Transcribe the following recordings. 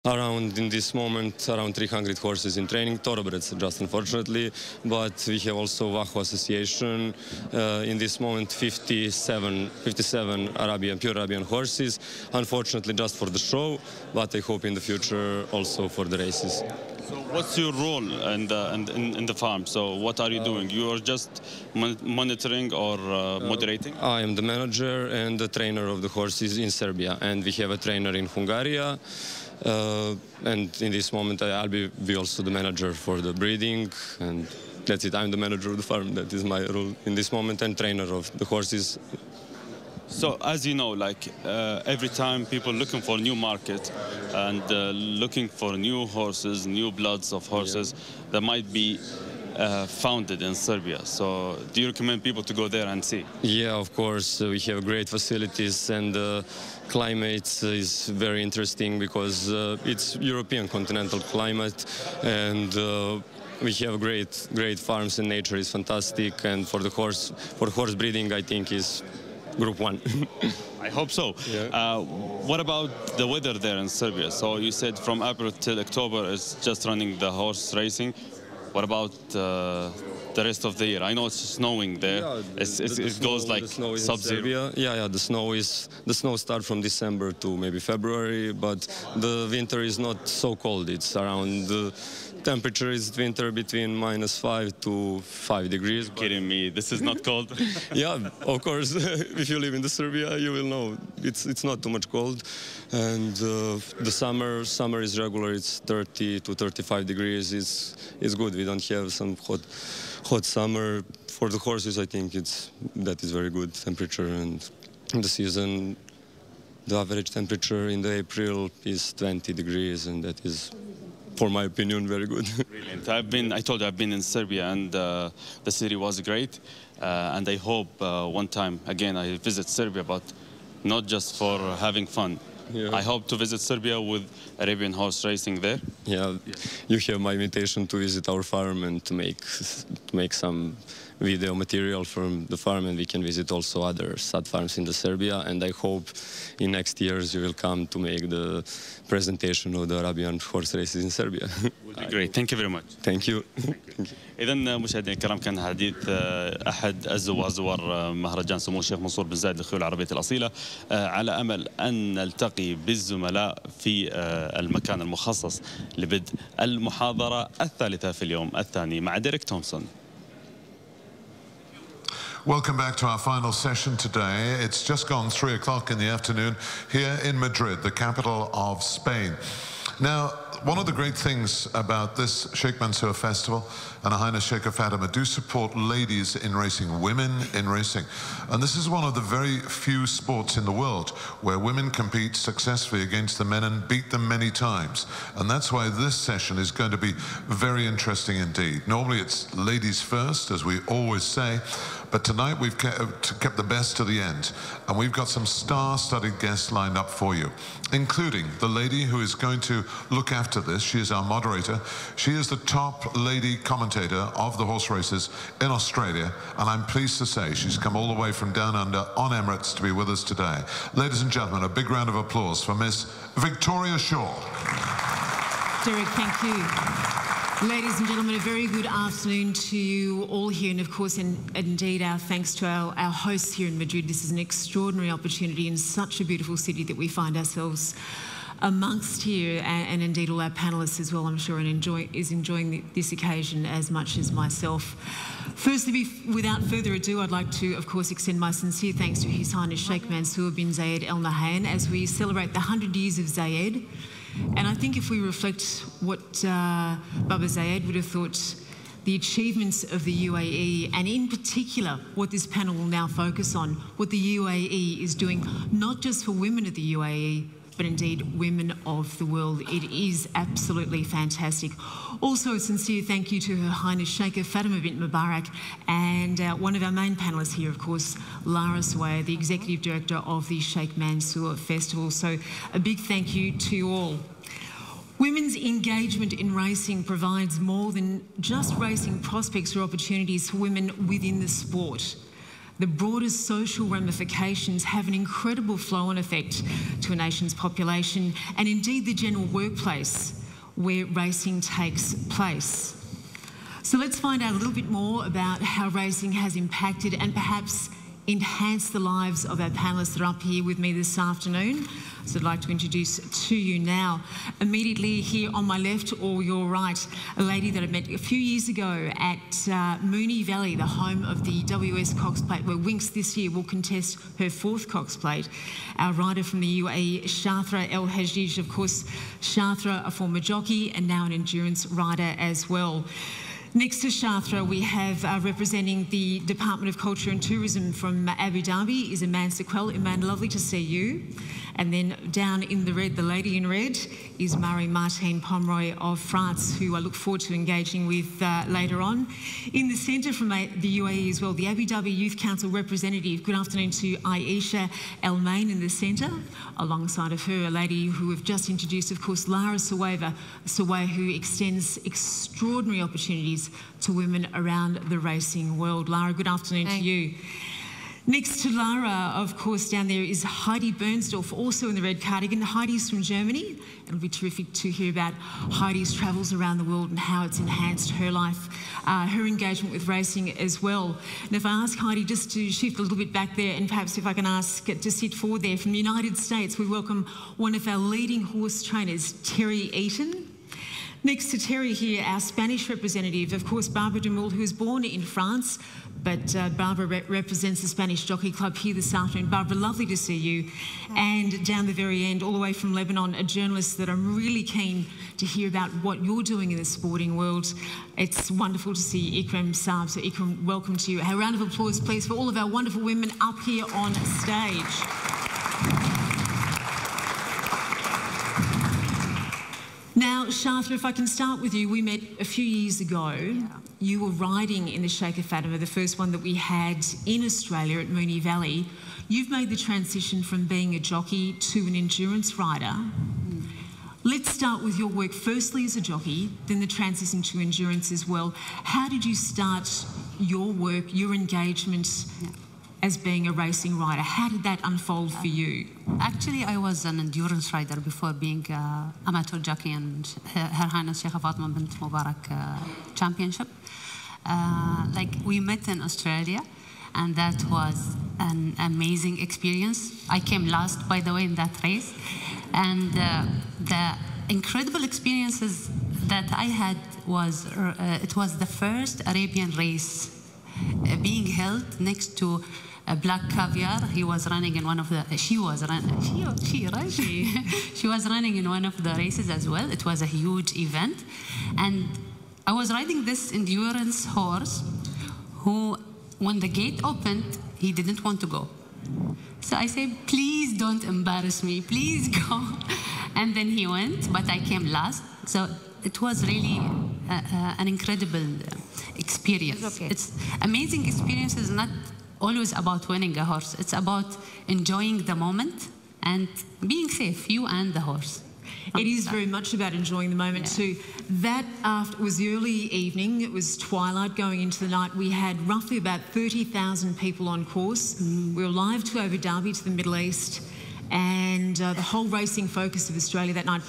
Around, in this moment, around 300 horses in training, thoroughbreds just unfortunately, but we have also Waho Association. In this moment, 57 Arabian, pure Arabian horses, unfortunately just for the show, but I hope in the future also for the races. So what's your role in the farm? So what are you doing? You are just monitoring or moderating? I am the manager and the trainer of the horses in Serbia, and we have a trainer in Hungary. And in this moment, I'll be also the manager for the breeding, and that's it. I'm the manager of the farm. That is my role in this moment, and trainer of the horses. So as you know, like every time people looking for new market and looking for new horses, new bloods of horses that might be founded in Serbia. So do you recommend people to go there and see? Yeah, of course. We have great facilities, and climate is very interesting because it's European continental climate, and we have great farms, and nature is fantastic. And for horse breeding, I think is Group 1. I hope so. Yeah. What about the weather there in Serbia? So you said from April till October is just running the horse racing. What about the rest of the year? I know it's snowing there. Yeah, it goes like sub-zero. Yeah, the snow starts from December to maybe February, but the winter is not so cold. It's around temperature is winter between -5 to 5 degrees. You're kidding me? This is not cold. Yeah, of course. If you live in the Serbia, you will know it's not too much cold, and the summer is regular. It's 30 to 35 degrees. It's good. We don't have some hot summer. For the horses, I think that is very good temperature, and in the season, the average temperature in the April is 20 degrees, and that is, for my opinion, very good. Brilliant. I told you I've been in Serbia, and the city was great, and I hope one time again I visit Serbia, but not just for having fun. Yeah. I hope to visit Serbia with Arabian horse racing there. Yeah, you have my invitation to visit our farm and to make some video material from the farm, and we can visit also other stud farms in the Serbia, and I hope in next years you will come to make the presentation of the Arabian horse races in Serbia. Would be great. Thank you very much. Thank you. إذا مشاهدينا الكرام، كان حديث أحد زوار مهرجان سمو الشيخ منصور بن زايد للخيول العربية الأصيلة، على أمل أن نلتقي بالزملاء في المكان المخصص لبدء المحاضرة الثالثة في اليوم الثاني مع ديريك تومسون. Welcome back to our final session today. It's just gone 3 o'clock in the afternoon here in Madrid, the capital of Spain. Now, one of the great things about this Sheikh Mansour festival and Her Highness Sheikh Fatima do support ladies in racing, women in racing. And this is one of the very few sports in the world where women compete successfully against the men and beat them many times. And that's why this session is going to be very interesting indeed. Normally it's ladies first, as we always say, but tonight we've kept the best to the end. And we've got some star-studded guests lined up for you, including the lady who is going to look after this. She is our moderator. She is the top lady commentator of the horse races in Australia, and I'm pleased to say she's come all the way from down under on Emirates to be with us today. Ladies and gentlemen, a big round of applause for Miss Victoria Shaw. Derek, thank you. Ladies and gentlemen, a very good afternoon to you all here, and of course, indeed, our thanks to our hosts here in Madrid. This is an extraordinary opportunity in such a beautiful city that we find ourselves amongst here, and indeed all our panellists as well, I'm sure, and enjoying this occasion as much as myself. Firstly, without further ado, I'd like to, of course, extend my sincere thanks to His Highness Sheikh Mansoor bin Zayed Al Nahyan as we celebrate the 100 years of Zayed. And I think if we reflect what Baba Zayed would have thought the achievements of the UAE, and in particular what this panel will now focus on, what the UAE is doing, not just for women of the UAE, but indeed women of the world. It is absolutely fantastic. Also, a sincere thank you to Her Highness Sheikh Fatima bint Mubarak and one of our main panellists here, of course, Lara Swaya, the Executive Director of the Sheikh Mansour Festival. So a big thank you to you all. Women's engagement in racing provides more than just racing prospects or opportunities for women within the sport. the broader social ramifications have an incredible flow-on effect to a nation's population and indeed the general workplace where racing takes place. So let's find out a little bit more about how racing has impacted and perhaps enhanced the lives of our panellists that are up here with me this afternoon. So I'd like to introduce to you now, immediately here on my left or your right, a lady that I met a few years ago at Moonee Valley, the home of the WS Cox Plate, where Winks this year will contest her 4th Cox Plate. Our rider from the UAE, Shatra El Hajdij, of course, Shatra, a former jockey and now an endurance rider as well. Next to Shatra, we have representing the Department of Culture and Tourism from Abu Dhabi is Iman Sequel. Iman, lovely to see you. And then down in the red, the lady in red, is Marie-Martine Pomeroy of France, who I look forward to engaging with later on. In the centre from the UAE as well, the Abu Dhabi Youth Council representative. Good afternoon to Aisha El Main in the centre. Alongside of her, a lady who we've just introduced, of course, Lara Saway, who extends extraordinary opportunities to women around the racing world. Lara, good afternoon to you. Next to Lara, of course, down there is Heidi Bernsdorf, also in the red cardigan. Heidi's from Germany. It'll be terrific to hear about Heidi's travels around the world and how it's enhanced her life, her engagement with racing as well. And if I ask Heidi just to shift a little bit back there, and perhaps if I can ask to sit forward there, from the United States, we welcome one of our leading horse trainers, Terry Eaton. Next to Terry here, our Spanish representative, of course, Barbara Dumul, who was born in France, but Barbara represents the Spanish Jockey Club here this afternoon. Barbara, lovely to see you. And down the very end, all the way from Lebanon, a journalist that I'm really keen to hear about what you're doing in the sporting world. It's wonderful to see Ikram Saab. So Ikram, welcome to you. A round of applause, please, for all of our wonderful women up here on stage. Now, Shatra, if I can start with you, we met a few years ago. Yeah. You were riding in the Sheikh Fatima, the first one that we had in Australia at Moonee Valley. You've made the transition from being a jockey to an endurance rider. Let's start with your work, firstly as a jockey, then the transition to endurance as well. How did you start your work, your engagement as being a racing rider? How did that unfold for you? Actually, I was an endurance rider before being an amateur jockey and Her Highness Sheikh Fatima bint Mubarak championship. Like, we met in Australia, and that was an amazing experience. I came last, by the way, in that race. And the incredible experiences that I had was, it was the first Arabian race being held next to a Black Caviar. He was running in one of the, she was running in one of the races as well. It was a huge event. And I was riding this endurance horse who, when the gate opened, he didn't want to go. So I said, please don't embarrass me, please go. And then he went, but I came last. So it was really an incredible experience. Okay. It's amazing experience is not always about winning a horse. It's about enjoying the moment and being safe, you and the horse. It is very much about enjoying the moment too. That was the early evening. It was twilight going into the night. We had roughly about 30,000 people on course. We were live to Abu Dhabi, to the Middle East, and the whole racing focus of Australia that night.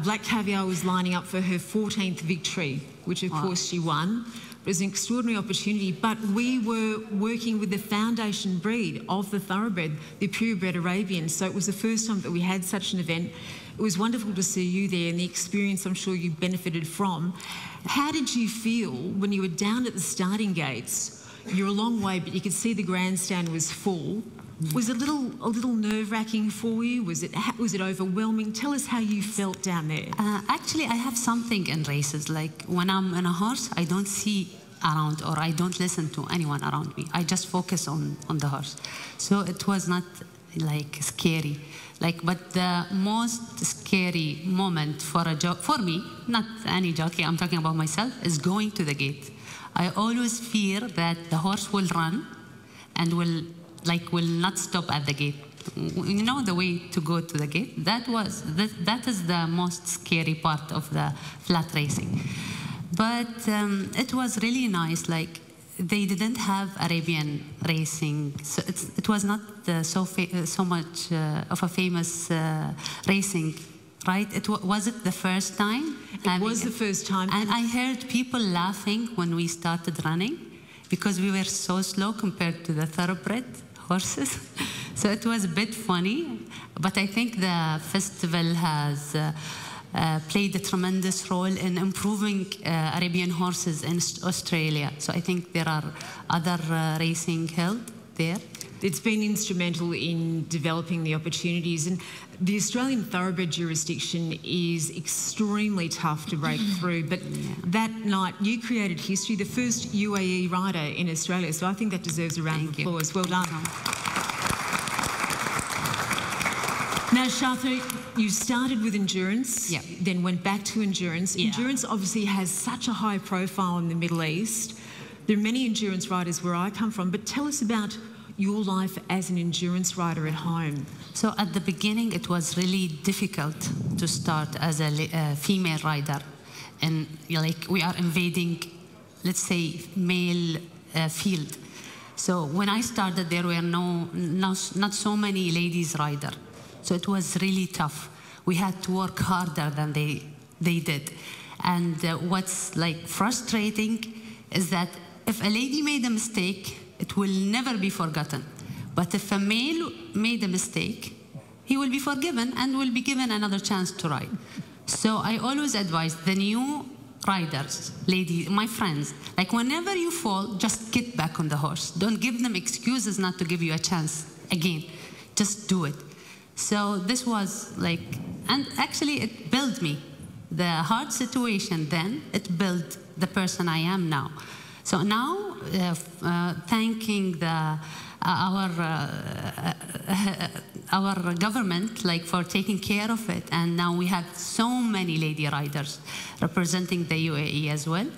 Black Caviar was lining up for her 14th victory, which of course she won. It was an extraordinary opportunity, but we were working with the foundation breed of the thoroughbred, the purebred Arabian. So it was the first time that we had such an event. It was wonderful to see you there and the experience I'm sure you benefited from. How did you feel when you were down at the starting gates? You're a long way, but you could see the grandstand was full. Was it a little nerve-wracking for you? Was it overwhelming? Tell us how you felt down there. Actually, I have something in races. Like, when I'm on a horse, I don't see around, or I don't listen to anyone around me. I just focus on the horse. So it was not like scary. Like, but the most scary moment for me, not any jockey, I'm talking about myself, is going to the gate. I always fear that the horse will run and will not stop at the gate. You know the way to go to the gate? That is the most scary part of the flat racing. But it was really nice. Like, they didn't have Arabian racing, so it was not so much of a famous racing, right? Was it the first time? It was the first time. And I heard people laughing when we started running because we were so slow compared to the thoroughbred horses. So it was a bit funny, but I think the festival has played a tremendous role in improving Arabian horses in Australia. So I think there are other racing held there. It's been instrumental in developing the opportunities, and the Australian thoroughbred jurisdiction is extremely tough to break through. But that night you created history, the first UAE rider in Australia, so I think that deserves a round of applause. Well done. Now, Shatha, you started with endurance, then went back to endurance. Endurance obviously has such a high profile in the Middle East. There are many endurance riders where I come from, but tell us about your life as an endurance rider at home. So at the beginning, it was really difficult to start as a female rider. And like we are invading, let's say, male field. So when I started, there were not so many ladies rider. So it was really tough. We had to work harder than they did. And what's like frustrating is that if a lady made a mistake, it will never be forgotten. But if a male made a mistake, he will be forgiven and will be given another chance to ride. So I always advise the new riders, ladies, my friends, like whenever you fall, just get back on the horse. Don't give them excuses not to give you a chance again. Just do it. So this was like, and actually it built me. The hard situation then, it built the person I am now. So now, thanking our government, like for taking care of it, and now we have so many lady riders representing the UAE as well,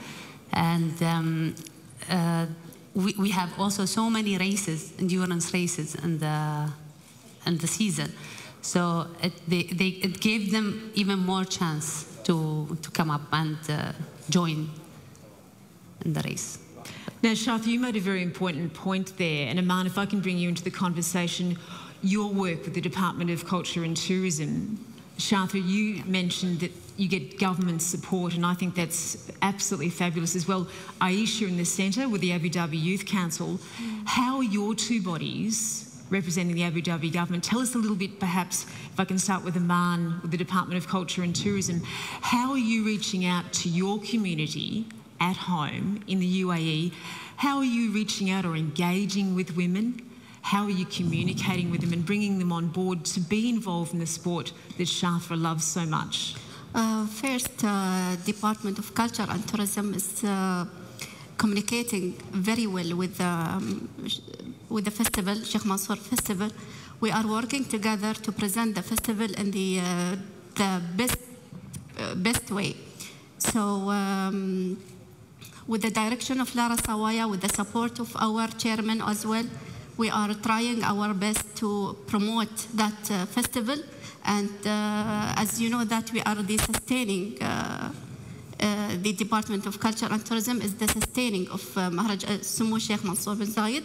and we have also so many races, endurance races, in the season. So it gave them even more chance to come up and join in the race. Now, Shatha, you made a very important point there, and Aman, if I can bring you into the conversation, your work with the Department of Culture and Tourism. Shatha, you mentioned that you get government support, and I think that's absolutely fabulous as well. Aisha in the centre with the Abu Dhabi Youth Council. How are your two bodies representing the Abu Dhabi government? Tell us a little bit, perhaps, if I can start with Aman, with the Department of Culture and Tourism. How are you reaching out to your community at home in the UAE? How are you reaching out or engaging with women? How are you communicating with them and bringing them on board to be involved in the sport that Shatha loves so much? First, Department of Culture and Tourism is communicating very well with the festival, Sheikh Mansoor Festival. We are working together to present the festival in the best way. So with the direction of Lara Sawaya, with the support of our chairman as well, we are trying our best to promote that festival. And as you know, that we are the sustaining, the Department of Culture and Tourism is the sustaining of Sumu Sheikh Mansoor bin Zayed.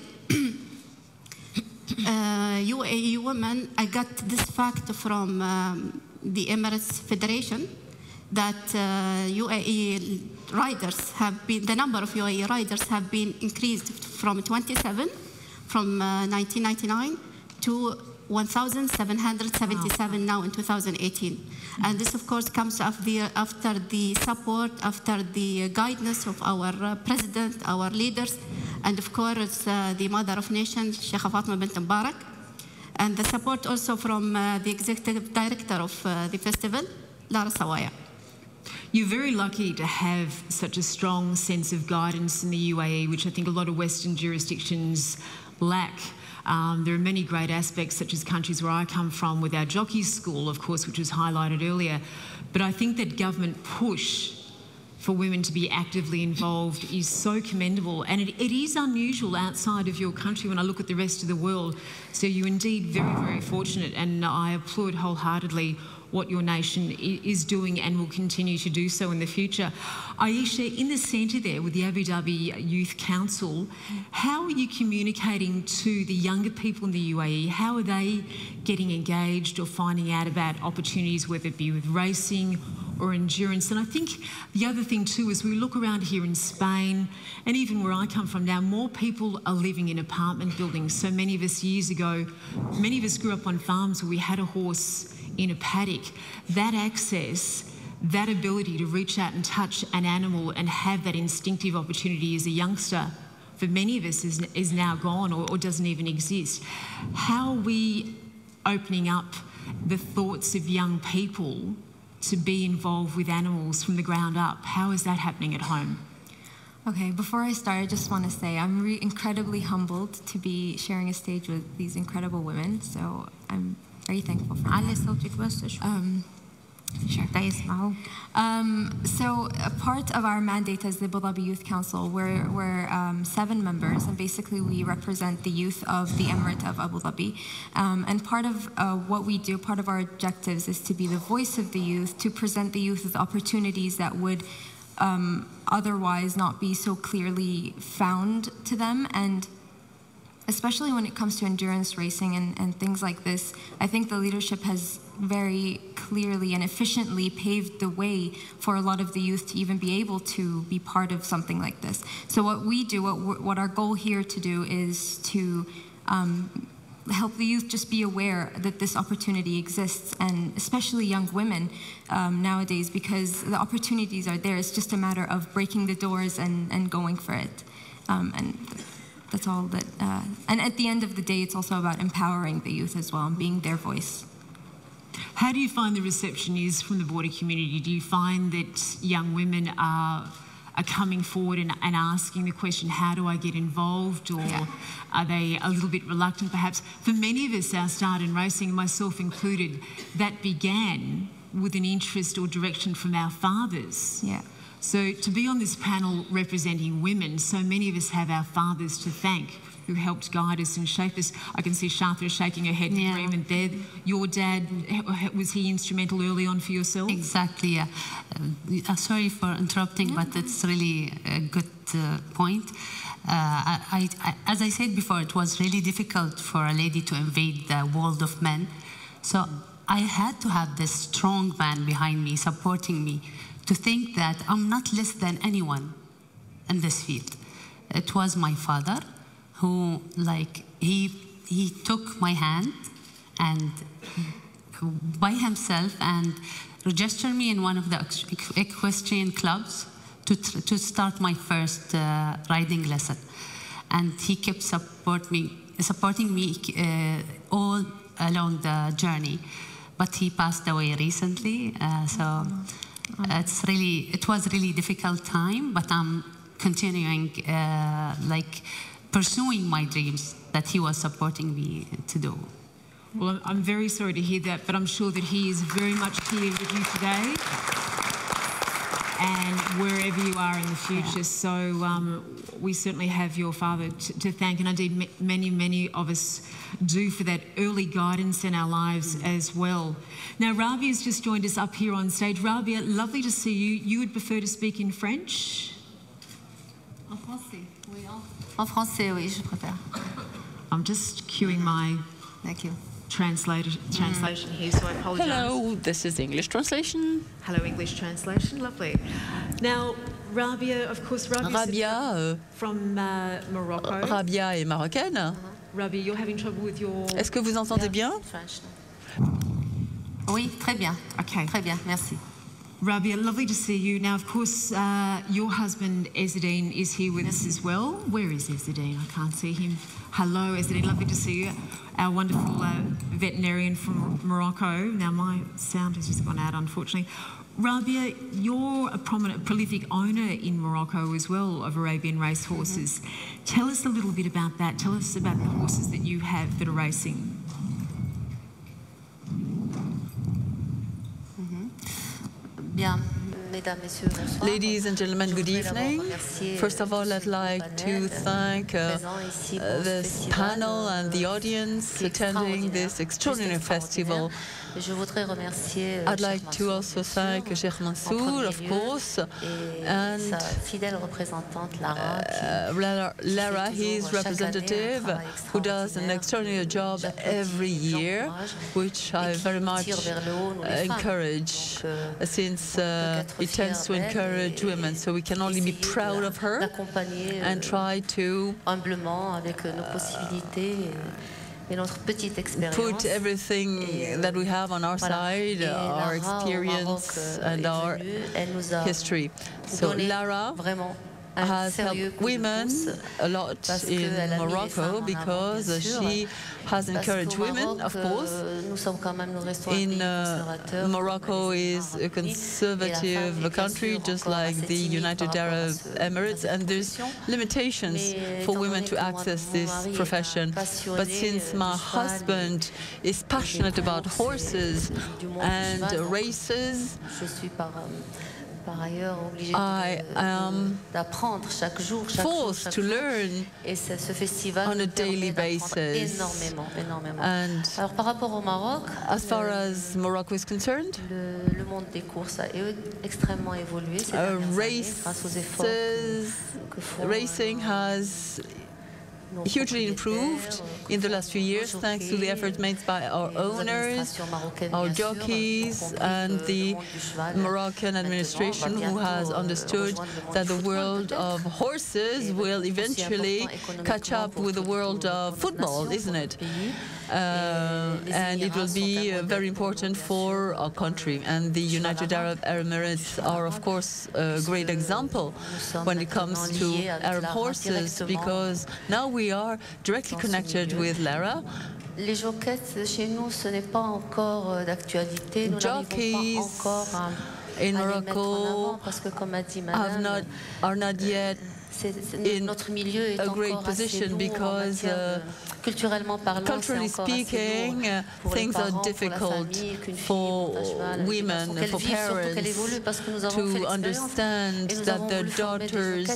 UAE women, I got this fact from the Emirates Federation that UAE riders have been, the number of UAE riders have been increased from 27 from 1999 to 1,777 now in 2018. And this, of course, comes after the support, after the guidance of our president, our leaders, and of course, the mother of nations, Sheikh Fatma bint Mubarak, and the support also from the executive director of the festival, Lara Sawaya. You're very lucky to have such a strong sense of guidance in the UAE, which I think a lot of Western jurisdictions lack. There are many great aspects, such as countries where I come from, with our jockey school, of course, which was highlighted earlier. But I think that government push for women to be actively involved is so commendable. And it is unusual outside of your country when I look at the rest of the world. So you're indeed very, very fortunate. And I applaud wholeheartedly what your nation is doing and will continue to do so in the future. Aisha, in the centre there with the Abu Dhabi Youth Council, how are you communicating to the younger people in the UAE? How are they getting engaged or finding out about opportunities, whether it be with racing or endurance? And I think the other thing too is we look around here in Spain, and even where I come from now, more people are living in apartment buildings. So many of us years ago, many of us grew up on farms where we had a horse in a paddock. That access, that ability to reach out and touch an animal and have that instinctive opportunity as a youngster, for many of us is now gone or doesn't even exist. How are we opening up the thoughts of young people to be involved with animals from the ground up? How is that happening at home? Okay, before I start, I just want to say I'm incredibly humbled to be sharing a stage with these incredible women, so I'm very thankful for that. Sure. So a part of our mandate as the Abu Dhabi Youth Council, we're 7 members, and basically we represent the youth of the Emirate of Abu Dhabi. And part of what we do, part of our objectives is to be the voice of the youth, to present the youth with opportunities that would otherwise not be so clearly found to them. And especially when it comes to endurance racing and things like this, I think the leadership has very clearly and efficiently paved the way for a lot of the youth to even be able to be part of something like this. So what we do, what our goal here to do is to help the youth just be aware that this opportunity exists, and especially young women nowadays, because the opportunities are there. It's just a matter of breaking the doors and going for it. And that's all that, and at the end of the day, it's also about empowering the youth as well and being their voice. How do you find the reception is from the border community? Do you find that young women are coming forward and asking the question, how do I get involved? Or are they a little bit reluctant perhaps? For many of us, our start in racing, myself included, that began with an interest or direction from our fathers. Yeah. So to be on this panel representing women, so many of us have our fathers to thank who helped guide us and shape us. I can see Sharthra shaking her head in agreement there. Your dad, was he instrumental early on for yourself? Exactly, yeah. Sorry for interrupting, but it's really a good point. As I said before, it was really difficult for a lady to invade the world of men. So I had to have this strong man behind me, supporting me, to think that I'm not less than anyone in this field. It was my father who, like, he took my hand and by himself and registered me in one of the equestrian clubs to start my first riding lesson. And he kept supporting me all along the journey. But he passed away recently, so it was really difficult time, but I'm continuing pursuing my dreams that he was supporting me to do. Well, I'm very sorry to hear that, but I'm sure that he is very much here with you today and wherever you are in the future. So we certainly have your father to thank, and indeed many of us do, for that early guidance in our lives as well. Now, Rabia's just joined us up here on stage. Rabia, lovely to see you. You would prefer to speak in French? En français, oui. En français, oui, je préfère. I'm just cueing my translation here, so I apologise. Hello, this is English translation. Hello, English translation, lovely. Now, Rabia, of course, Rabia from Morocco. Rabia est marocaine. Rabia, you're having trouble with your... Est-ce que vous entendez bien? Oui, très bien. Okay. Très bien, merci. Rabia, lovely to see you. Now, of course, your husband, Ezzedine, is here with us as well. Where is Ezzedine? I can't see him. Hello, Ezzedine. Lovely to see you. Our wonderful veterinarian from Morocco. Now, my sound has just gone out, unfortunately. Rabia, you're a prolific owner in Morocco as well of Arabian racehorses. Tell us a little bit about that. Tell us about the horses that you have that are racing. Bien. Ladies and gentlemen, good evening. First of all, I'd like to thank this panel and the audience attending this extraordinary festival. I'd like to also thank Sheikh Mansoor, of course, and Lara, his representative, who does an extraordinary job every year, which I very much encourage, since it tends to encourage women. So we can only be proud of her and try to put everything that we have on our side, our experience and our history. So Lara has helped women a lot in Morocco because she has encouraged women, of course. Morocco is a conservative country, just like the United Arab Emirates, and there's limitations for women to access this profession. But since my husband is passionate about horses and races, I am forced to learn on a daily basis. And as far as Morocco is concerned, racing has hugely improved in the last few years, thanks to the efforts made by our owners, our jockeys, and the Moroccan administration, who has understood that the world of horses will eventually catch up with the world of football, isn't it? And it will be very important for our country. And the United Arab Emirates are, of course, a great example when it comes to Arab horses, because now we are directly connected with Lara. Jockeys in Morocco are not yet in a great position because, culturally speaking, things are difficult for women, for parents to understand that their daughters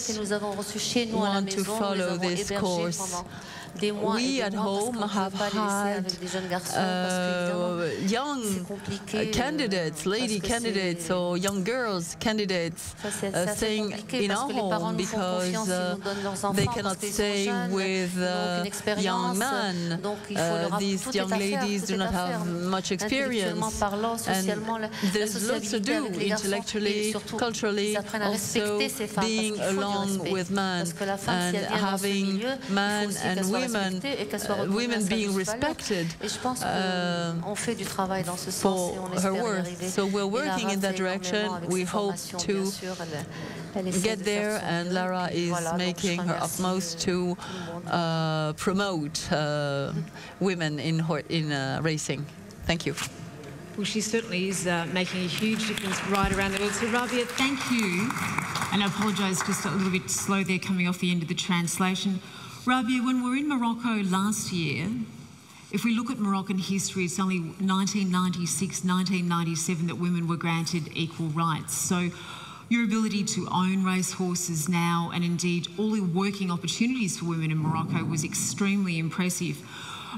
want to follow this course. We at home have had young candidates, lady candidates, or young girls candidates staying in our home because they cannot stay with young men. These young ladies do not have much experience, and there's lots to do intellectually, culturally, also being along with men and having men and women being respected for her worth. So we're working in that direction. We hope to get there, and Lara is making her utmost to promote women in racing. Thank you. Well, she certainly is making a huge difference right around the world. So, Rabia, thank you. And I apologise, just a little bit slow there coming off the end of the translation. Rabia, when we were in Morocco last year, if we look at Moroccan history, it's only 1996, 1997 that women were granted equal rights. So your ability to own racehorses now, and indeed all the working opportunities for women in Morocco, was extremely impressive.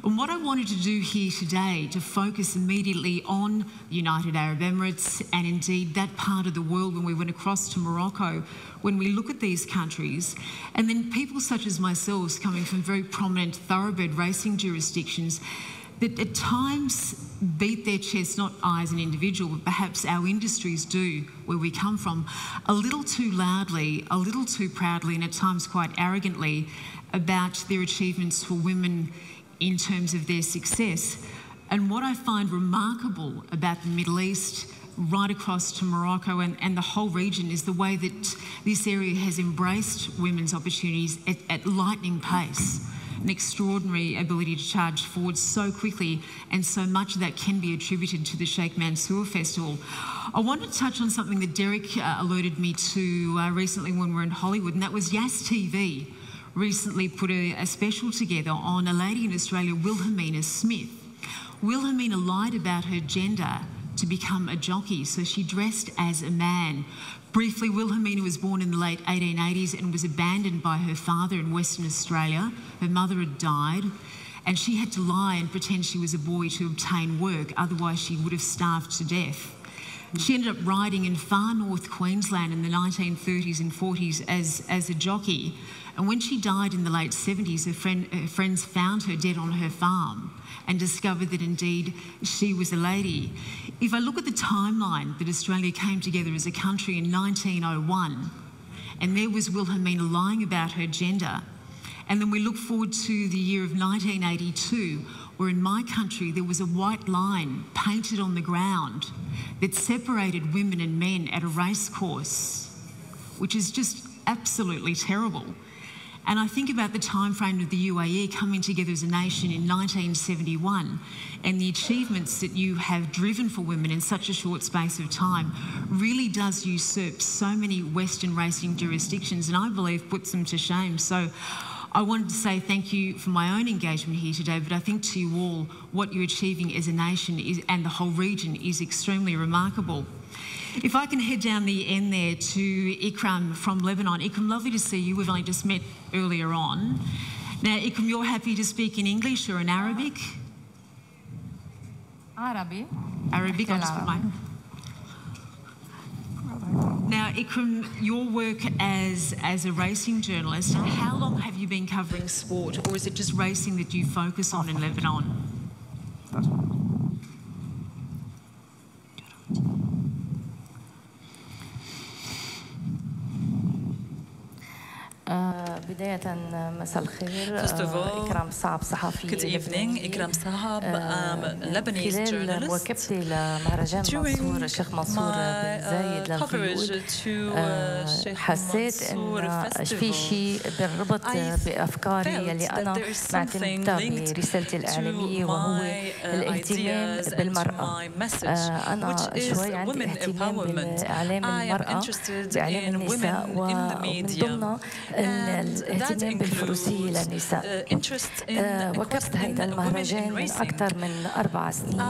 And what I wanted to do here today, to focus immediately on the United Arab Emirates and indeed that part of the world when we went across to Morocco, when we look at these countries, and then people such as myself coming from very prominent thoroughbred racing jurisdictions that at times beat their chest, not I as an individual, but perhaps our industries do, where we come from, a little too loudly, a little too proudly, and at times quite arrogantly about their achievements for women in terms of their success. And what I find remarkable about the Middle East, right across to Morocco and the whole region, is the way that this area has embraced women's opportunities at lightning pace. An extraordinary ability to charge forward so quickly, and so much of that can be attributed to the Sheikh Mansoor Festival. I wanted to touch on something that Derek alerted me to recently when we were in Hollywood, and that was Yas TV recently put a special together on a lady in Australia, Wilhelmina Smith. Wilhelmina lied about her gender to become a jockey, so she dressed as a man. Briefly, Wilhelmina was born in the late 1880s and was abandoned by her father in Western Australia. Her mother had died, and she had to lie and pretend she was a boy to obtain work, otherwise she would have starved to death. She ended up riding in far north Queensland in the 1930s and 40s as a jockey. And when she died in the late 70s, her friends found her dead on her farm and discovered that indeed she was a lady. If I look at the timeline that Australia came together as a country in 1901, and there was Wilhelmina lying about her gender, and then we look forward to the year of 1982, where in my country there was a white line painted on the ground that separated women and men at a race course, which is just absolutely terrible. And I think about the time frame of the UAE coming together as a nation in 1971 and the achievements that you have driven for women in such a short space of time really does usurp so many Western racing jurisdictions, and I believe puts them to shame. So I wanted to say thank you for my own engagement here today, but I think to you all, what you're achieving as a nation and the whole region is extremely remarkable. If I can head down the end there to Ikram from Lebanon. Ikram, lovely to see you. We've only just met earlier on. Now, Ikram, you're happy to speak in English or in Arabic? Arabic. Arabic, I'll just put my... Now, Ikram, your work as a racing journalist, how long have you been covering sport, or is it just racing that you focus on in Lebanon? بداية مساء الخير. إكرام صعب صحفي لبناني. خلال مواكبتي لمهرجان منصور الشيخ منصور بن زايد للخيول حسيت إن في شيء بالربط بأفكاري يلي أنا معتمدتها برسالتي الإعلامية، وهو الاهتمام بالمرأة. أنا شوي عندي اهتمام بإعلام المرأة، بإعلام النساء، ومن ضمنها الاهتمام بالفروسية للنساء. وكبت هيدا المهرجان من أكثر من 4 سنين.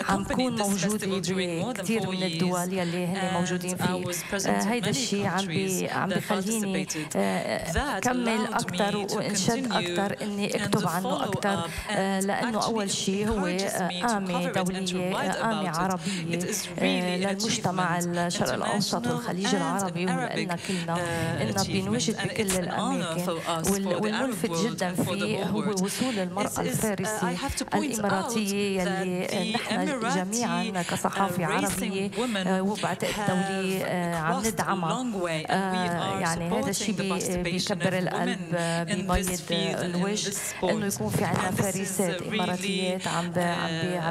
عم كون موجودة بكثير من الدول يلي هن موجودين فيه. هيدا الشيء عم بخليني كمل أكثر وانشد أكثر إني أكتب عنه أكثر، لأنه أول شيء هو قامة دولية، قامة عربية للمجتمع الشرق الأوسط والخليج العربي، ولنا كلنا إننا بنوجد بكل الأماكن. والملفت جدا فيه هو وصول المرأة الفارسية الإماراتية يلي نحن جميعا كصحافة عربية وبعتقد دولية عم ندعمها. يعني هذا الشيء بيكبر القلب، بيبيض الوجه إنه يكون في عنا فارسات إماراتيات عم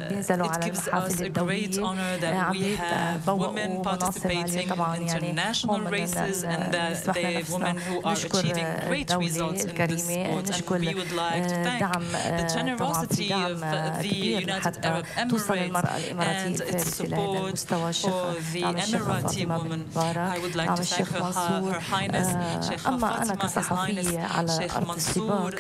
بينزلوا على المحافل الدولية، عم يتبوأوا مناصب عليا. طبعا يعني هون بدنا نسمح لنفسنا نشكر الدولة الكريمة، نشكر دعم طبعا في دعم كبير حتى توصل المرأة الإماراتية الفارسة لهذا المستوى. الشيخ دعم الشيخ فاطمة بن مبارك، دعم الشيخ منصور. أما أنا كصحفية على أرض السباق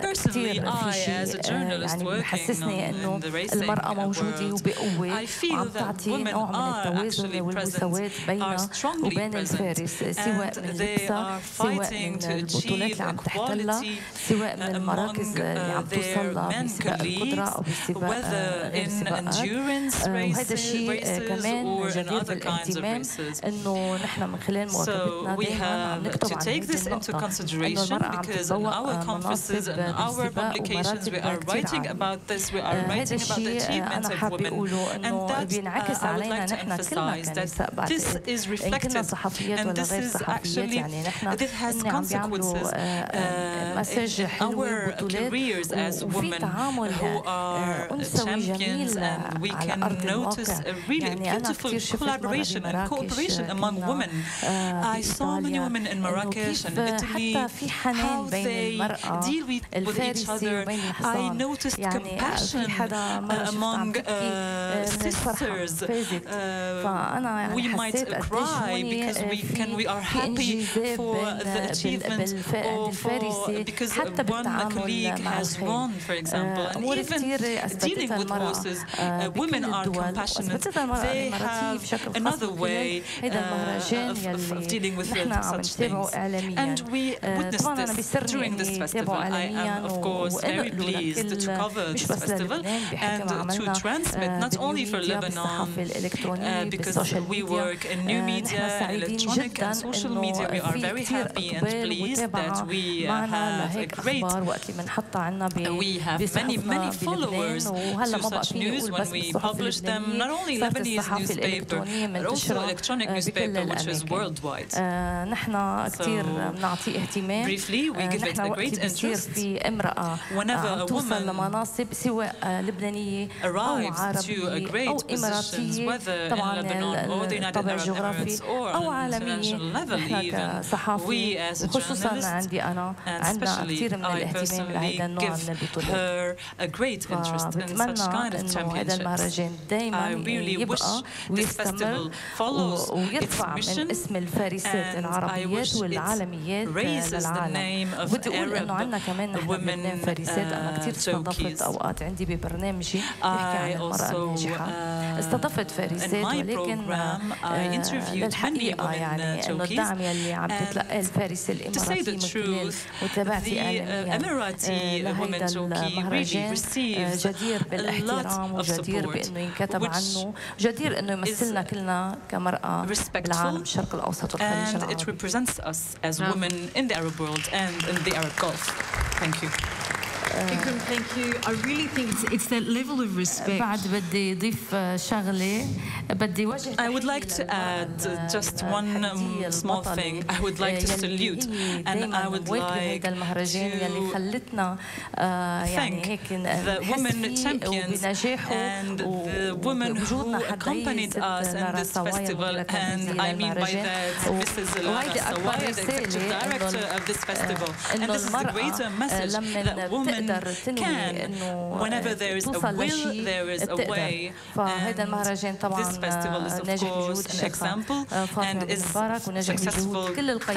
كثير في شيء يعني بحسسني إنه المرأة موجودة وبقوة وعم تعطي نوع من التوازن والمساواة بينها وبين الفارس، سواء من لبسها، سواء من البطولات اللي عم تحتلها، سواء من المراكز اللي عم توصلها بسباق القدرة أو بسباق السباقات. وهذا الشيء كمان جدير بالاهتمام، إنه نحن من خلال مواكبتنا دائما عم نكتب عن هذه النقطة، إنه المرأة عم تتبوأ مناصب بالسباق ومراتب كثير عالية. هذا الشيء أنا حابة أقوله إنه بينعكس علينا نحن كلنا كنساء، بعتقد إن كنا صحفيات ولا غير صحفيات. يعني نحن عم بيعملوا مساج حلو بطولات وفي تعامل أنثوي جميل على أرض الواقع. يعني أنا كثير شفت مرة بمراكش إنه كيف حتى في حنان بين المرأة الفارسة وبين الحصان. يعني في حدا مرة شفت عم تبكي من الفرحة فازت، فأنا يعني حسيت قديش هوني في انجذاب بالفارسي حتى بالتعامل مع الخيل. أمور كثيرة أثبتتها المرأة بكل الدول وأثبتتها المرأة الإماراتية بشكل خاص من خلال هذا المهرجان يلي نحن عم نتابعه إعلاميا. طبعا أنا بيسرني إني أتابعه إعلاميا وأنقله لكل مش بس للبنان بحكم عملنا بالميديا بالصحافة الإلكترونية بالسوشيال ميديا. نحن سعيدين جدا إنه في كثير إقبال ومتابعة معنا لهيك أخبار وقت اللي بنحطها عنا بصحفنا بلبنان. وهلا ما بقى فيني أقول بس بالصحف اللبنانية، صارت الصحافة الإلكترونية منتشرة بكل الأماكن. نحن كثير بنعطي اهتمام. نحن وقت بيصير في امرأة عم توصل لمناصب سواء لبنانية أو عربية أو إماراتية، طبعا الطابع الجغرافي أو عالمية، نحن كصحافي وخصوصا عندي أنا عندنا كثير من الاهتمام لهذا النوع من البطولات. فبتمنى إنه هذا المهرجان دائما يبقى ويستمر ويرفع من اسم الفارسات العربيات والعالميات للعالم. بدي أقول إنه عندنا كمان نحن بلبنان فارسات. أنا كثير استضفت أوقات عندي ببرنامجي بحكي عن المرأة الناجحة، استضفت فارسات، ولكن للحقيقة يعني إنه الدعم يلي عم تتلقاه الفارسة الإماراتية من خلال متابعتي إعلاميا لهيدا المهرجان جدير بالاحترام وجدير بأنه ينكتب عنه، جدير إنه يمثلنا كلنا كمرأة بالعالم الشرق الأوسط والخليج العربي. It represents us as women in the Arab world and in the Arab Gulf. Thank you. Ikram, thank you. I really think it's that level of respect. بعد بدي أضيف شغلة، بدي وجه. I would like to add just one small thing. I would like to salute and I would like to thank the women champions and the women who accompanied us in this festival. And I mean by that, Mrs. Lara Sawaya, the executive director of this festival. And this is the greater message that women can. Whenever there is a will, there is a way. And this festival is of course an example and is successful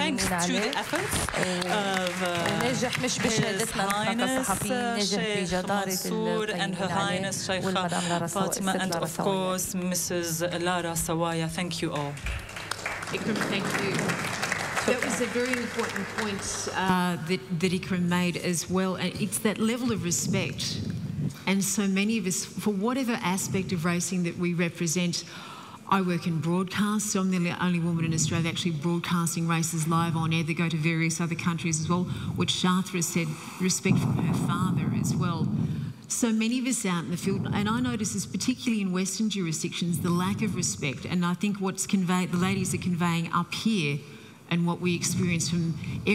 thanks to the efforts of His Highness Sheikh Mansoor and Her Highness Sheikh Fatima and of course Mrs. Lara Sawaya. Thank you all. Ikram, thank you. That was a very important point that Ikram made as well. It's that level of respect. And so many of us, for whatever aspect of racing that we represent, I work in broadcast, so I'm the only woman in Australia actually broadcasting races live on air that go to various other countries as well, which Shatra said, respect from her father as well. So many of us out in the field, and I notice this particularly in Western jurisdictions, the lack of respect. And I think what's conveyed, the ladies are conveying up here, and what we experience from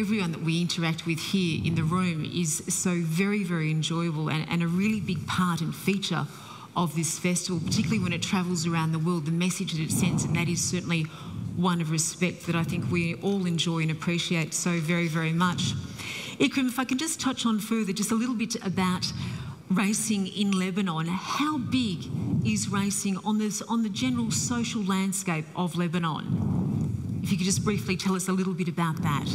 everyone that we interact with here in the room is so very, very enjoyable and a really big part and feature of this festival, particularly when it travels around the world, the message that it sends, and that is certainly one of respect that I think we all enjoy and appreciate so very, very much. Ikram, if I can just touch on further just a little bit about racing in Lebanon. How big is racing on the general social landscape of Lebanon? If you could just briefly tell us a little bit about that.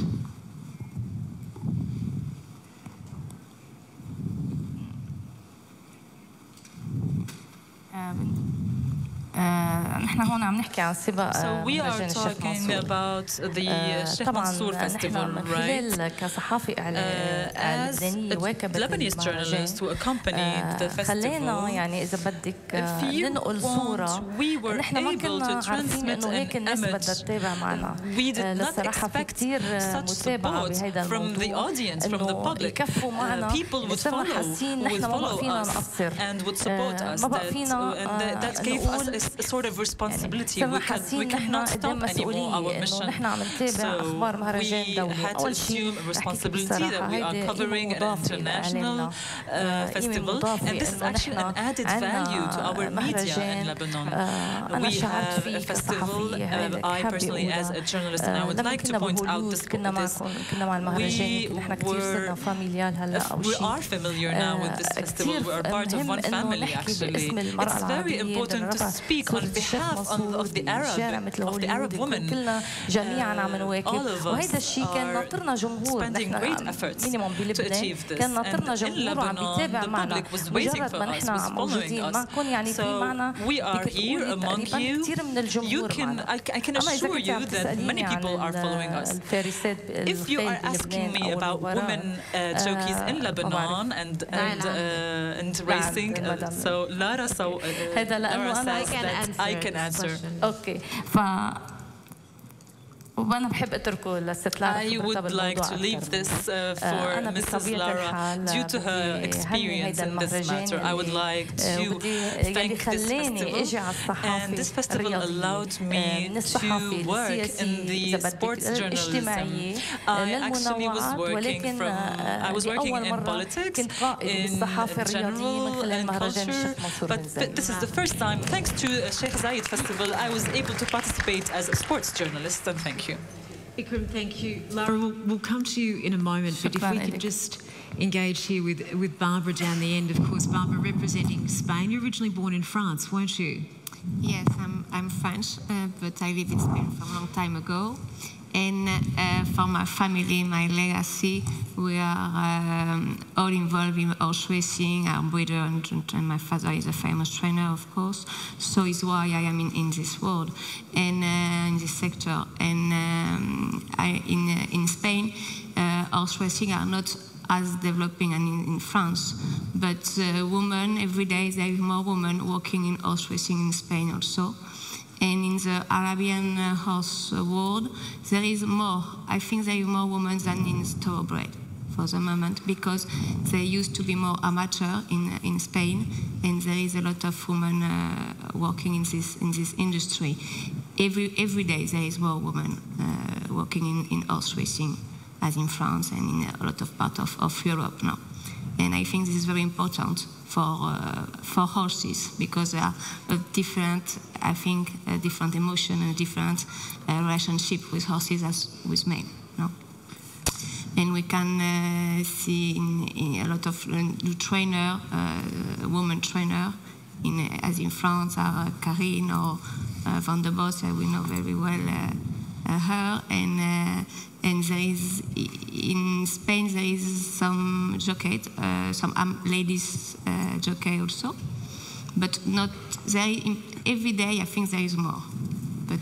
نحن هون عم نحكي عن سباق مهرجان الشيخ منصور. طبعا نحن من خلال كصحافي لبنانية واكبت المهرجان خلينا يعني إذا بدك ننقل صورة. نحن ما كنا عارفين إنه هيك الناس بدها تتابع معنا. للصراحة في كثير متابعة بهذا الموضوع إنه يكفوا معنا. صرنا حاسين نحن ما بقى فينا نقصر، ما بقى فينا نقول sort of responsibility. We cannot stop anymore our mission. So we had to assume a responsibility that we are covering an international festival, and this is actually an added value to our media in Lebanon. We have a festival. I personally, as a journalist, and I would like to point out this. We are familiar now with this festival. We are part of one family, actually. It's very important to speak on behalf منصور بالشارع مثل هوليوود كلنا جميعا عم نواكب وهذا الشيء كان ناطرنا جمهور نحن مينيموم بلبنان كان ناطرنا جمهور وعم بيتابع معنا مجرد ما نحن موجودين معكم يعني في معنا تقريبا كثير من الجمهور معنا. أما إذا كنت عم تسأليني عن الفارسات If you are asking me about women jockeys in Lebanon and racing, so Lara, I can answer. Okay. وأنا بحب أتركه لست لارا. I would like to leave this for Mrs. Lara due to her experience in this matter. I would like to thank this festival, and this festival allowed me to work in the sports journalism. I actually was working in politics, in general and culture, but this is the first time, thanks to Sheikh Zayed Festival, I was able to participate as a sports journalist, and thank you. Ikram, thank you. Lara, we'll come to you in a moment, but if we could just engage here with Barbara down the end, of course. Barbara, representing Spain. You're originally born in France, weren't you? Yes, I'm French, but I lived in Spain for a long time ago. And for my family, my legacy, we are all involved in horse racing. Our brother and my father is a famous trainer, of course. So it's why I am in this world and in this sector. And in Spain, horse racing are not as developing and in France. But women, every day there is more women working in horse racing in Spain also. And in the Arabian horse world, there is more. I think there is more women than in thoroughbred for the moment, because there used to be more amateur in Spain, and there is a lot of women working in this industry. Every day there is more women working in horse racing, as in France and in a lot of parts of Europe now. And I think this is very important for horses, because they are a different, I think, a different emotion and a different relationship with horses as with men. No? And we can see in a lot of trainer, women trainer, as in France, are Karine or Van der Bos, we know very well her, and there is in Spain there is some jockey, some ladies jockey also, but not there. Every day I think there is more. But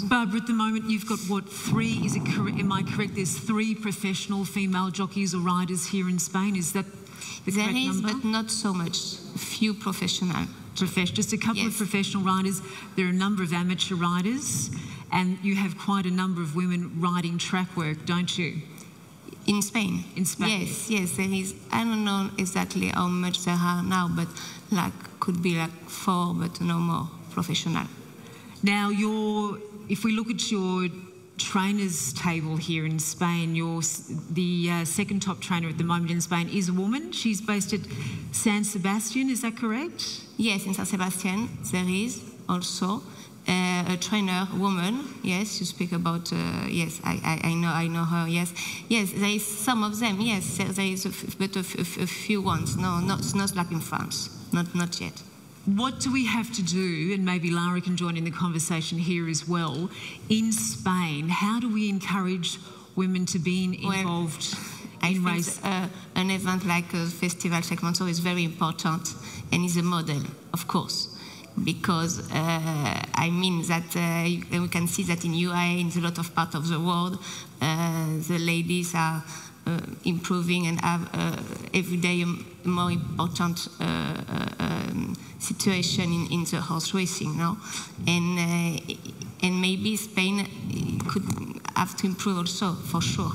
Barbara, at the moment you've got what, 3? Is it correct? Am I correct? There's 3 professional female jockeys or riders here in Spain. Is that the correct number? But not so much. Few professional. Just a couple of professional riders. There are a number of amateur riders. And you have quite a number of women riding track work, don't you? In Spain? In Spain. Yes, there is. I don't know exactly how much there are now, but could be 4, but no more professional. Now, if we look at your trainers table here in Spain, the second top trainer at the moment in Spain is a woman. She's based at San Sebastian, is that correct? Yes, in San Sebastian there is also a trainer woman. Yes, you speak about. Yes, I know her. Yes, there is some of them. Yes, there is a few ones. No, not like in France. Not yet. What do we have to do, and maybe Lara can join in the conversation here as well, in Spain? How do we encourage women to be involved in race? An event like Festival Sheikh Mansour is very important and is a model, of course. Because I mean that we can see that in UAE, in a lot of parts of the world, the ladies are improving and have every day a more important situation in the horse racing now, and maybe Spain could have to improve also for sure.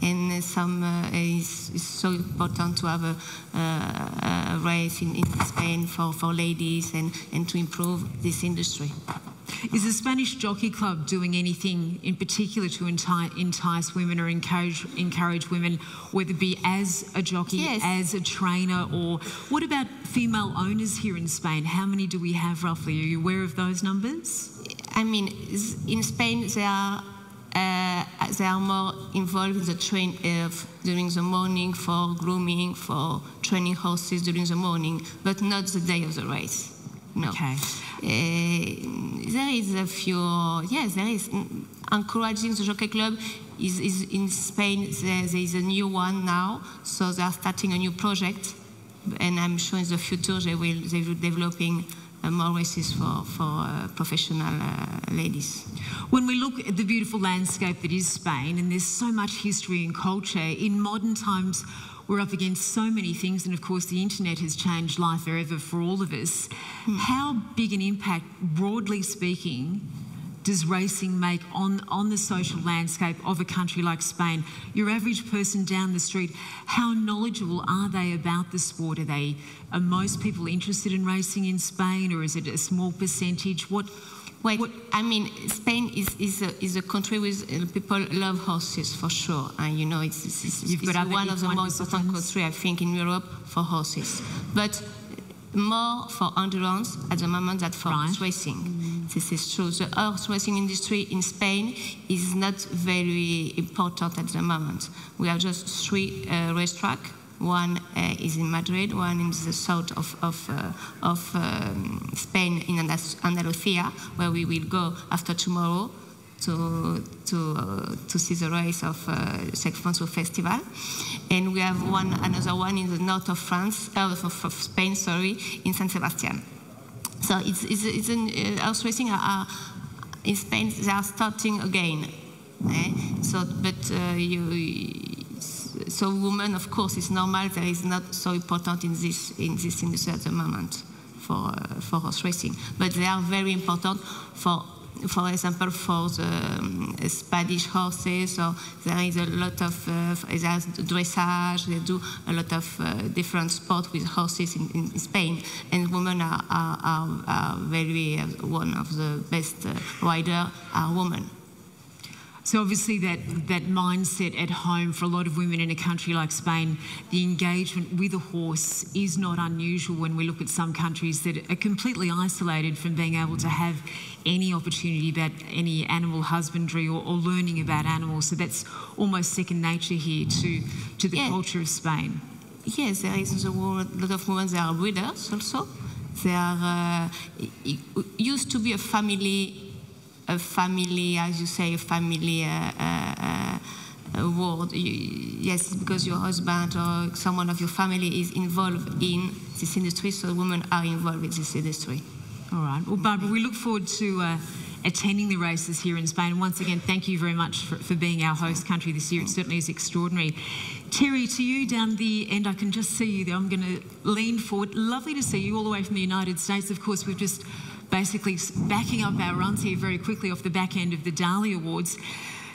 And it's so important to have a race in Spain for ladies and to improve this industry. Is the Spanish Jockey Club doing anything in particular to entice women or encourage women, whether it be as a jockey, as a trainer, or what about female owners here in Spain? How many do we have roughly? Are you aware of those numbers? I mean, in Spain they are more involved in the during the morning for grooming, for training horses during the morning, but not the day of the race. No. Okay. There is a few, yes, there is. Encouraging the Jockey Club is in Spain, there is a new one now, so they are starting a new project, and I'm sure in the future they will developing more races for professional ladies. When we look at the beautiful landscape that is Spain, and there's so much history and culture, in modern times we're up against so many things, and of course the internet has changed life forever for all of us. How big an impact, broadly speaking, does racing make on the social landscape of a country like Spain? Your average person down the street, how knowledgeable are they about the sport? Are most people interested in racing in Spain, or is it a small percentage? I mean, Spain is a country with people love horses for sure, and you know it's one of the most important countries I think in Europe for horses, but more for endurance at the moment than for horse racing. This is true. The horse racing industry in Spain is not very important at the moment. We have just 3 racetracks. One is in Madrid, one in the south of Spain, in Andalusia, where we will go after tomorrow to see the race of Sheikh Festival. And we have another one in the north of France, of Spain, sorry, in San Sebastian. So horse racing in Spain, they are starting again. So women, of course, is normal. There is not so important in this industry at the moment for horse racing, but they are very important for example, for the Spanish horses. Or there is a lot of dressage. They do a lot of different sports with horses in Spain, and women are very one of the best riders are women. So obviously that mindset at home for a lot of women in a country like Spain, the engagement with a horse is not unusual when we look at some countries that are completely isolated from being able to have any opportunity about any animal husbandry or learning about animals. So that's almost second nature here to the culture of Spain. Yes, there is a lot of women that are breeders also. They are used to be a family, as you say, a family word. Yes, because your husband or someone of your family is involved in this industry, so women are involved in this industry. All right. Well, Barbara, we look forward to attending the races here in Spain. And once again, thank you very much for being our host country this year. It certainly is extraordinary. Terry, to you down the end, I can just see you there. I'm going to lean forward. Lovely to see you all the way from the United States. Of course, we've just basically backing up our runs here very quickly off the back end of the Dali Awards.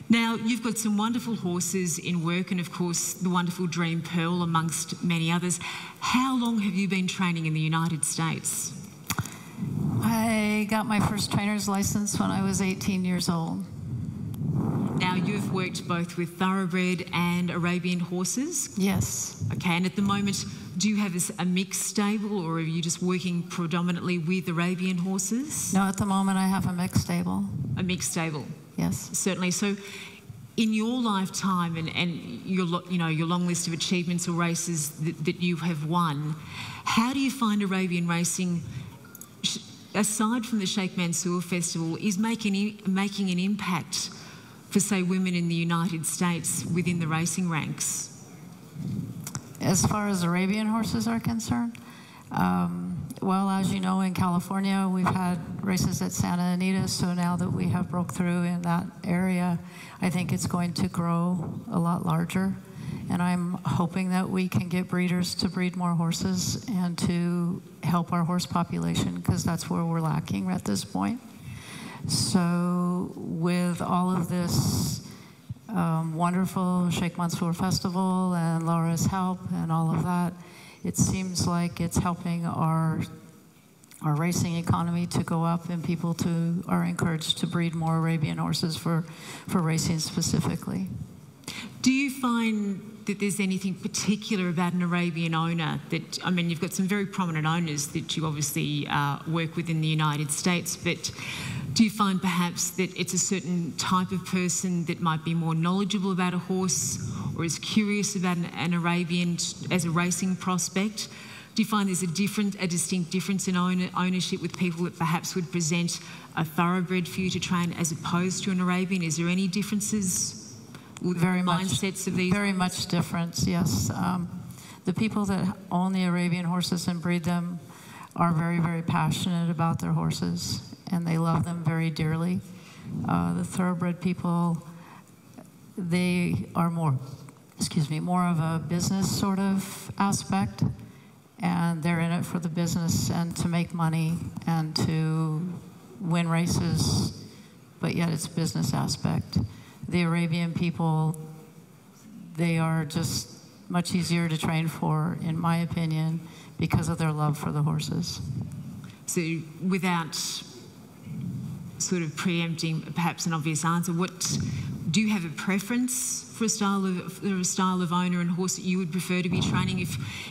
Now, you've got some wonderful horses in work, and of course the wonderful Dream Pearl amongst many others. How long have you been training in the United States? I got my first trainer's license when I was 18 years old. Now, you've worked both with thoroughbred and Arabian horses? Yes. Okay, and at the moment, do you have a mixed stable, or are you just working predominantly with Arabian horses? No, at the moment I have a mixed stable. A mixed stable? Yes. Certainly. So, in your lifetime and your long list of achievements or races that you have won, how do you find Arabian racing, aside from the Sheikh Mansoor Festival, is making an impact for, say, women in the United States within the racing ranks? As far as Arabian horses are concerned, well, as you know, in California, we've had races at Santa Anita, so now that we have broke through in that area, I think it's going to grow a lot larger. And I'm hoping that we can get breeders to breed more horses and to help our horse population, because that's where we're lacking at this point. So with all of this wonderful Sheikh Mansoor Festival and Laura's help and all of that, it seems like it's helping our racing economy to go up, and people are encouraged to breed more Arabian horses for racing specifically. Do you find that there's anything particular about an Arabian owner that, I mean, you've got some very prominent owners that you obviously work with in the United States, but do you find perhaps that it's a certain type of person that might be more knowledgeable about a horse or is curious about an Arabian as a racing prospect Do you find there's a distinct difference in ownership with people that perhaps would present a thoroughbred for you to train as opposed to an Arabian? Is there any differences with mindsets of these? Very much difference, yes. The people that own the Arabian horses and breed them are very, very passionate about their horses, and they love them very dearly. The thoroughbred people, they are more of a business sort of aspect, and they're in it for the business and to make money and to win races, but yet it's business aspect. The Arabian people, they are just much easier to train for, in my opinion, because of their love for the horses. So without sort of preempting perhaps an obvious answer, do you have a preference for a style of owner and horse that you would prefer to be training?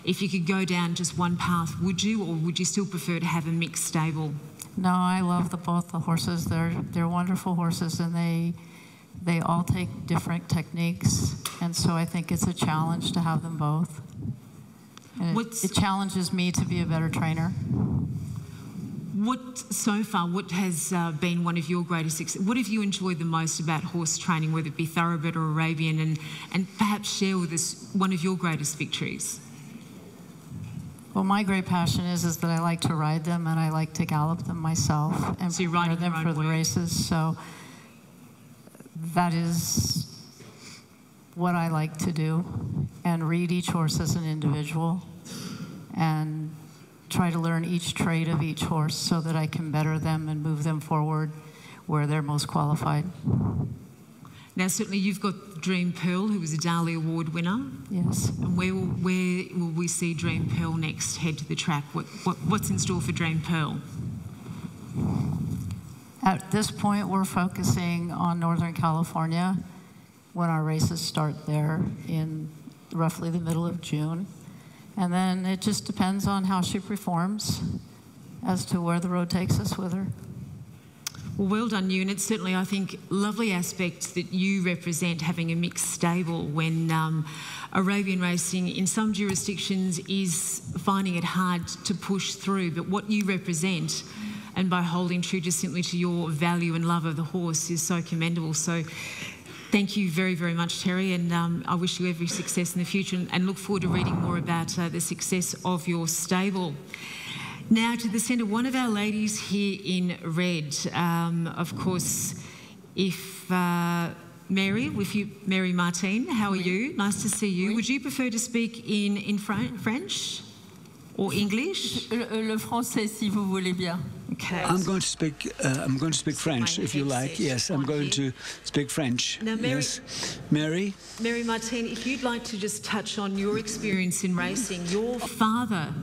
If you could go down just one path, would you, or would you still prefer to have a mixed stable? No, I love both the horses. They're wonderful horses, and they all take different techniques, and so I think it's a challenge to have them both. And it challenges me to be a better trainer. What has been one of your greatest successes? What have you enjoyed the most about horse training, whether it be thoroughbred or Arabian, and perhaps share with us one of your greatest victories? Well, my great passion is that I like to ride them, and I like to gallop them myself and prepare them for the races. So that is what I like to do, and read each horse as an individual and try to learn each trait of each horse so that I can better them and move them forward where they're most qualified. Now, certainly you've got Dream Pearl, who was a Daly Award winner. Yes. And where will we see Dream Pearl next head to the track? What's in store for Dream Pearl? At this point, we're focusing on Northern California when our races start there in roughly the middle of June. And then it just depends on how she performs as to where the road takes us with her. Well done you, and it's certainly, I think, lovely aspect that you represent, having a mixed stable when Arabian racing in some jurisdictions is finding it hard to push through, but what you represent, and by holding true just simply to your value and love of the horse, is so commendable. So thank you very, very much, Terry, and I wish you every success in the future and look forward to reading more about the success of your stable. Now to the centre, one of our ladies here in red. Of course, if Mary, Mary Martin, how are you? Nice to see you. Would you prefer to speak in French or English? Le français, si vous voulez bien. Okay. I'm going to speak French, if you like. Yes, I'm going to speak French. Now, Mary, yes. Mary Martin, if you'd like to just touch on your experience in racing, your father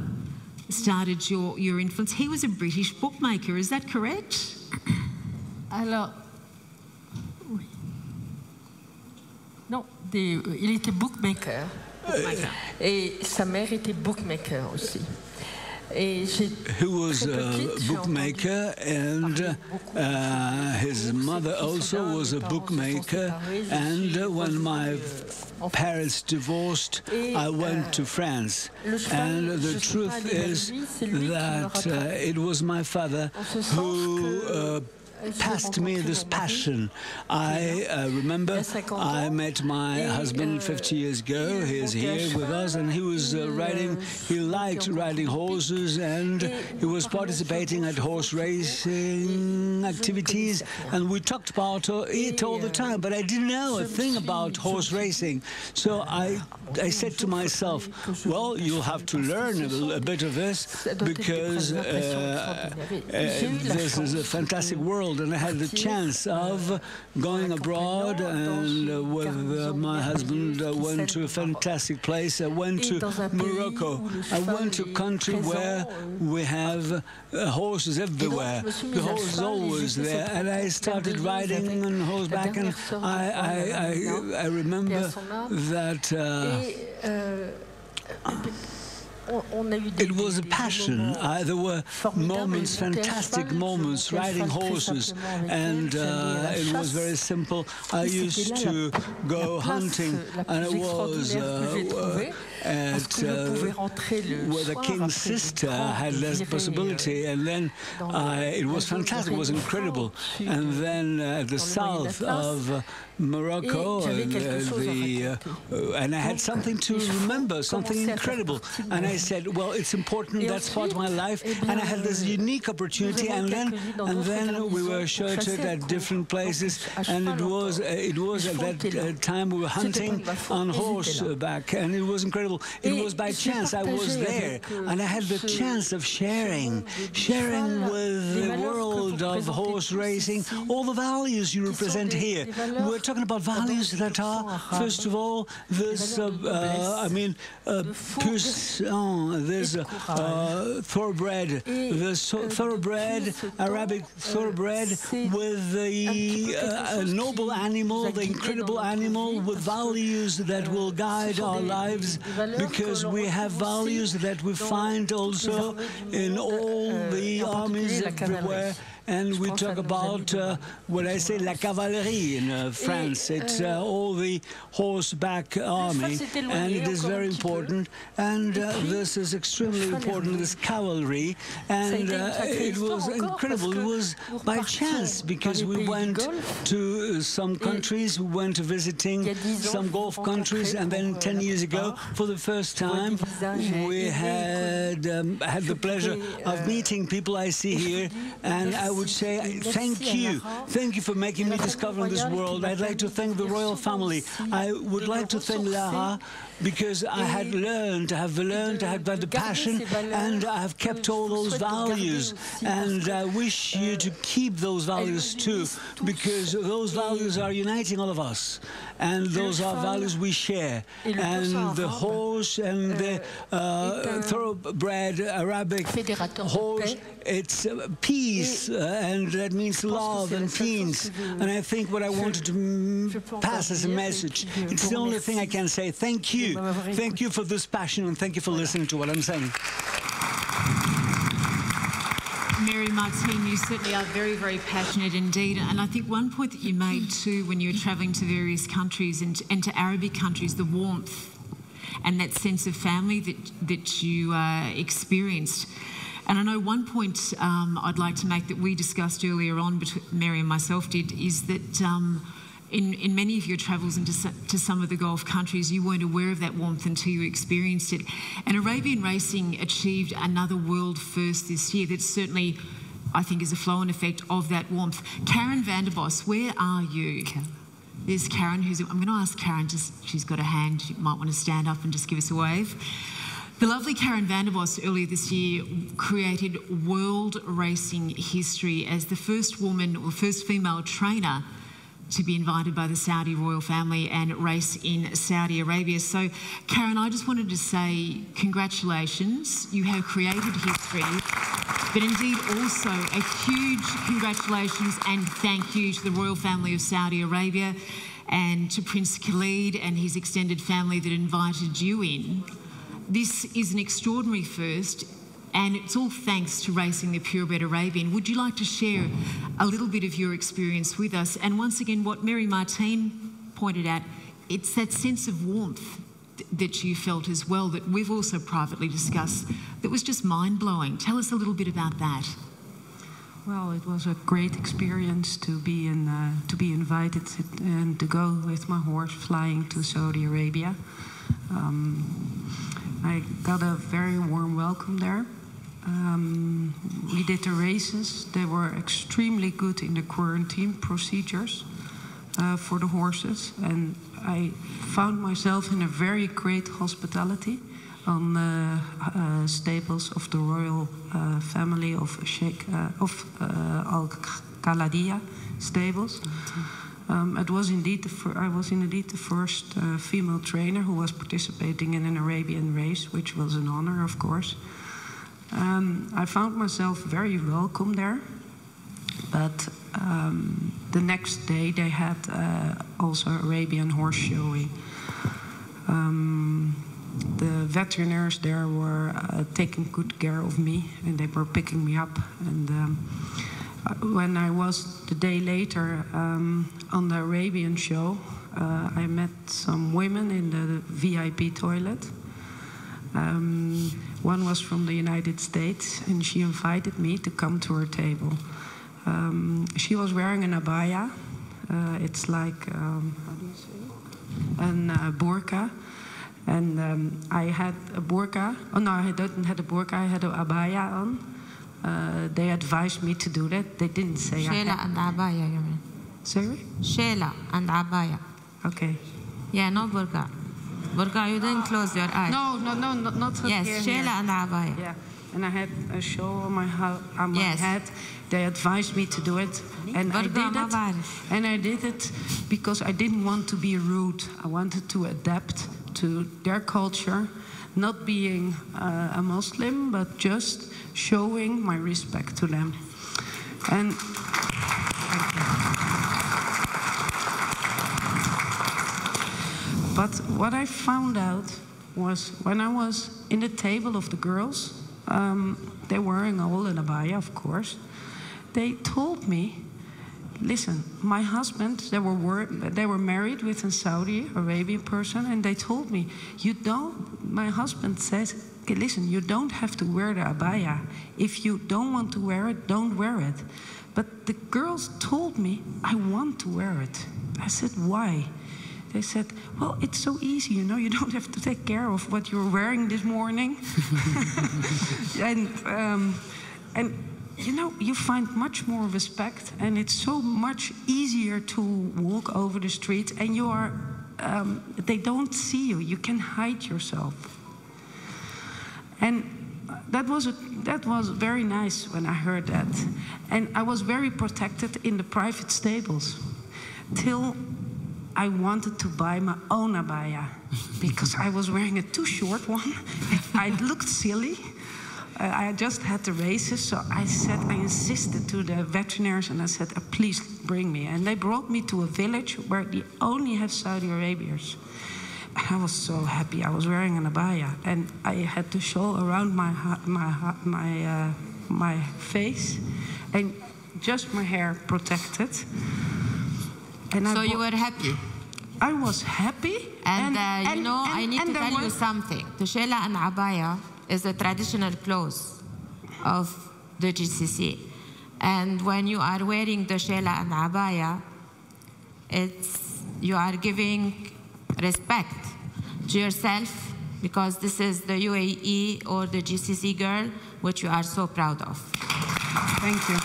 started your influence. He was a British bookmaker, is that correct? Alors, oui. Non, il était bookmaker. Et sa mère était bookmaker aussi. He was a bookmaker, and his mother also was a bookmaker. And when my parents divorced, I went to France. And the truth is that it was my father who passed me this passion. I remember I met my husband 50 years ago. He is here with us, and he was he liked riding horses, and he was participating at horse racing activities, and we talked about it all the time, but I didn't know a thing about horse racing. So I said to myself, well, you'll have to learn a bit of this, because this is a fantastic world. And I had the chance of going abroad, and with my husband went to a fantastic place. I went to Morocco. I went to a country where we have horses everywhere. The horse is always there, and I started riding on horseback, and I remember that it was a passion. There were moments, fantastic moments, riding horses, and it was very simple. I used to go hunting, and it was at where the king's sister had less possibility, and then it was fantastic, it was incredible. And then at the south of Morocco, and I had something to remember, something incredible. And I said, well, it's important, that's part of my life. And I had this unique opportunity, and then we were shirted at different places, and it was at that time we were hunting on horseback, and it was incredible. It was by chance I was there, and I had the chance of sharing with the world of horse racing all the values you represent here. We're talking about values that are, first of all, this, there's thoroughbred, Arabic thoroughbred with the noble animal, the incredible animal with values that will guide our lives, because we have values that we find also in all the armies everywhere. And we talk about what I say, la cavalerie in France. It's all the horseback army, and it is very important. And this is extremely important, this cavalry. And it was incredible. It was by chance, because we went to some countries, we went to visiting some Gulf countries, and then 10 years ago, for the first time, we had the pleasure of meeting people I see here, and I would say thank you for making me discover this world. I'd like to thank the royal family. I would like to thank Lara, because I have learned, I have had the passion, and I have kept all those values, and I wish you to keep those values too, because those values are uniting all of us, and those are values we share. And the horse and the thoroughbred Arabic horse, it's peace, and that means love and peace. And I think what I wanted to pass as a message, it's the only thing I can say. Thank you. Thank you for this passion, and thank you for listening to what I'm saying. Mary Martin, you certainly are very, very passionate indeed. And I think one point that you made too, when you were travelling to various countries and to Arabic countries, the warmth and that sense of family that you experienced. And I know one point I'd like to make that we discussed earlier on, Mary and myself did, is that in many of your travels into to some of the Gulf countries, you weren't aware of that warmth until you experienced it. And Arabian racing achieved another world first this year. That certainly, I think, is a flow-on effect of that warmth. Karen Vanderbos, where are you? There's Karen, I'm going to ask Karen, she's got a hand, she might want to stand up and just give us a wave. The lovely Karen Vanderbos earlier this year created world racing history as the first woman or first female trainer to be invited by the Saudi royal family and race in Saudi Arabia. So, Karen, I just wanted to say congratulations. You have created history, but indeed also a huge congratulations and thank you to the royal family of Saudi Arabia and to Prince Khalid and his extended family that invited you in. This is an extraordinary first, and it's all thanks to racing the purebred Arabian. Would you like to share a little bit of your experience with us? And once again, what Mary Martin pointed out, it's that sense of warmth that you felt as well that we've also privately discussed that was just mind-blowing. Tell us a little bit about that. Well, it was a great experience to be invited and to go with my horse flying to Saudi Arabia. I got a very warm welcome there. We did the races. They were extremely good in the quarantine procedures for the horses, and I found myself in a very great hospitality on the stables of the royal family of Sheikh of Al-Khaladia stables. It was indeed I was indeed the first female trainer who was participating in an Arabian race, which was an honor, of course. I found myself very welcome there, but the next day they had also Arabian horse showing. The veterinarians there were taking good care of me, and they were picking me up. And when I was the day later on the Arabian show, I met some women in the VIP toilet. One was from the United States, and she invited me to come to her table. She was wearing an abaya. It's like, how do you say it? A burqa. And I had a burqa. Oh no, I didn't have a burqa, I had an abaya on. They advised me to do that. They didn't say Sheila and abaya, you mean? Sorry? Sheila and abaya. Okay. Yeah, no burqa. Burqa, you didn't close your eyes. No, not yes, here. Sheila and abaya. Yeah, and I had a show on my head. They advised me to do it, and I did it. And I did it because I didn't want to be rude. I wanted to adapt to their culture, not being a Muslim, but just showing my respect to them. And but what I found out was when I was in the table of the girls, they're wearing all an abaya, of course. They told me, listen, my husband, they were married with a Saudi Arabian person, and they told me, my husband says, okay, listen, you don't have to wear the abaya. If you don't want to wear it, don't wear it. But the girls told me, I want to wear it. I said, why? They said, well, it's so easy, you know, you don't have to take care of what you're wearing this morning. And you know, you find much more respect, and it's so much easier to walk over the street, and you are, they don't see you, you can hide yourself. And that was very nice when I heard that. And I was very protected in the private stables till I wanted to buy my own abaya because I was wearing a too short one. I looked silly. I just had the races, so I insisted to the veterinarians, and I said, please bring me. And they brought me to a village where they only have Saudi Arabians. And I was so happy. I was wearing an abaya, and I had the shawl around my face, and just my hair protected. And so you were happy? I was happy. And you know, I need to tell you something. The Sheila and abaya is the traditional clothes of the GCC. And when you are wearing the Sheila and abaya, you are giving respect to yourself, because this is the UAE or the GCC girl, which you are so proud of. Thank you.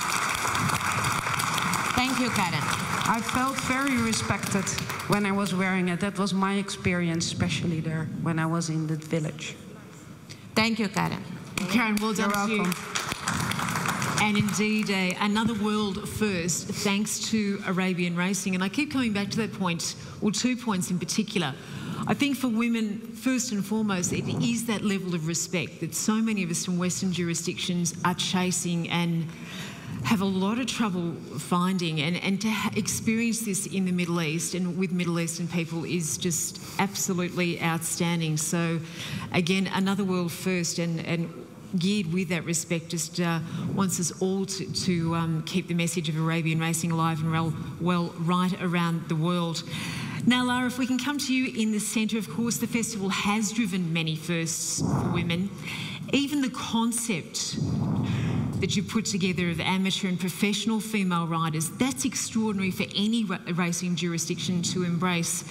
Thank you, Karen. I felt very respected when I was wearing it. That was my experience, especially there when I was in the village. Thank you, Karen. Karen, well done to you. And indeed, another world first, thanks to Arabian racing. And I keep coming back to that point, or 2 points in particular. I think for women, first and foremost, it is that level of respect that so many of us from Western jurisdictions are chasing and have a lot of trouble finding, and to experience this in the Middle East and with Middle Eastern people is just absolutely outstanding. So again, another world first, and geared with that respect, just wants us all to keep the message of Arabian racing alive and well right around the world. Now, Lara, if we can come to you in the centre, of course, the festival has driven many firsts for women. Even the concept that you put together of amateur and professional female riders, that's extraordinary for any racing jurisdiction to embrace,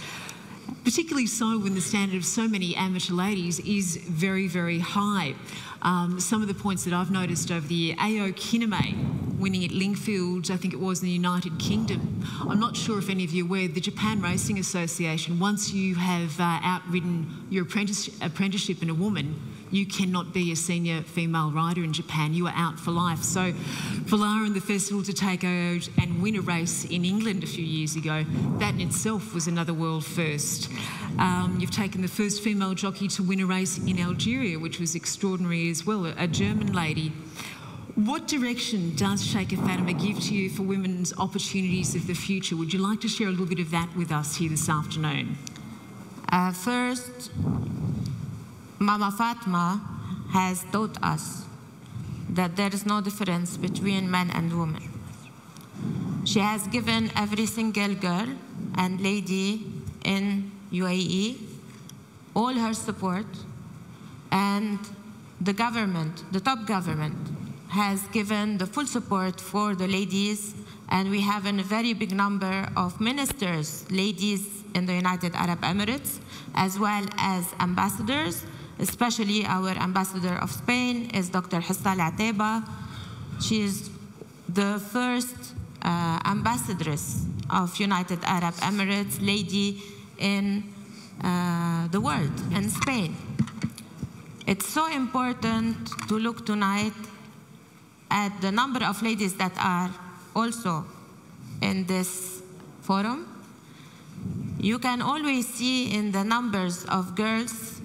particularly so when the standard of so many amateur ladies is very, very high. Some of the points that I've noticed over the year, AO Kiname winning at Lingfield, I think it was in the United Kingdom. I'm not sure if any of you are aware, the Japan Racing Association, once you have outridden your apprenticeship in a woman, you cannot be a senior female rider in Japan. You are out for life. So for Lara and the festival to take out and win a race in England a few years ago, that in itself was another world first. You've taken the first female jockey to win a race in Algeria, which was extraordinary as well, a German lady. What direction does Sheikh Fatima give to you for women's opportunities of the future? Would you like to share a little bit of that with us here this afternoon? First, Mama Fatma has taught us that there is no difference between men and women. She has given every single girl and lady in UAE all her support, and the government, the top government, has given the full support for the ladies, and we have a very big number of ministers, ladies in the United Arab Emirates, as well as ambassadors, especially our ambassador of Spain is Dr. Hissa Ateba. She is the first ambassadress of United Arab Emirates lady in the world, in Spain. It's so important to look tonight at the number of ladies that are also in this forum. You can always see in the numbers of girls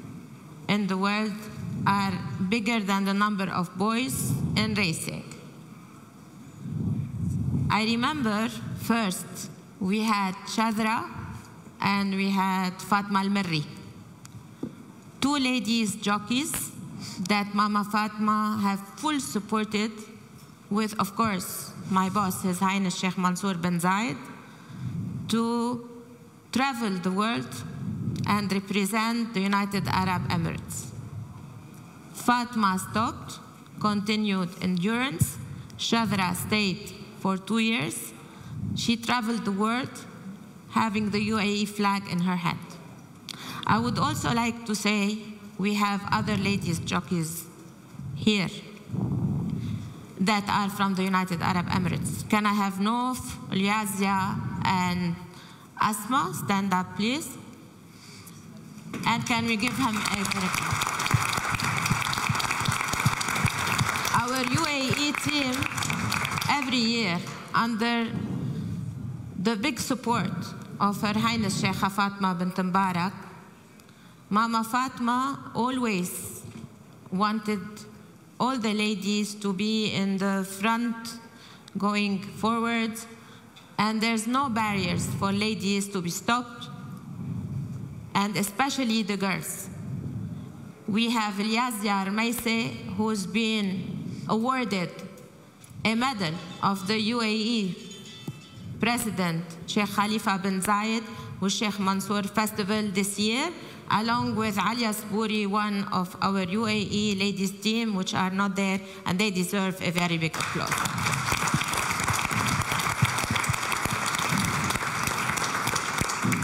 in the world are bigger than the number of boys in racing. I remember first we had Shadra and we had Fatma Al-Mirri, two ladies jockeys that Mama Fatma have full supported with, of course, my boss, His Highness Sheikh Mansoor bin Zayed, to travel the world and represent the United Arab Emirates. Fatma stopped, continued endurance. Shadra stayed for 2 years. She traveled the world having the UAE flag in her hand. I would also like to say we have other ladies jockeys here that are from the United Arab Emirates. Can I have Nof, Liazia, and Asma stand up, please? And can we give him a break? Our UAE team, every year, under the big support of Her Highness Sheikh Fatma bint Mubarak, Mama Fatma always wanted all the ladies to be in the front, going forward, and there's no barriers for ladies to be stopped, and especially the girls. We have Liazia Armaise, who's been awarded a medal of the UAE President Sheikh Khalifa bin Zayed with Sheikh Mansoor Festival this year, along with Alia Spouri, one of our UAE ladies team, which are not there, and they deserve a very big applause.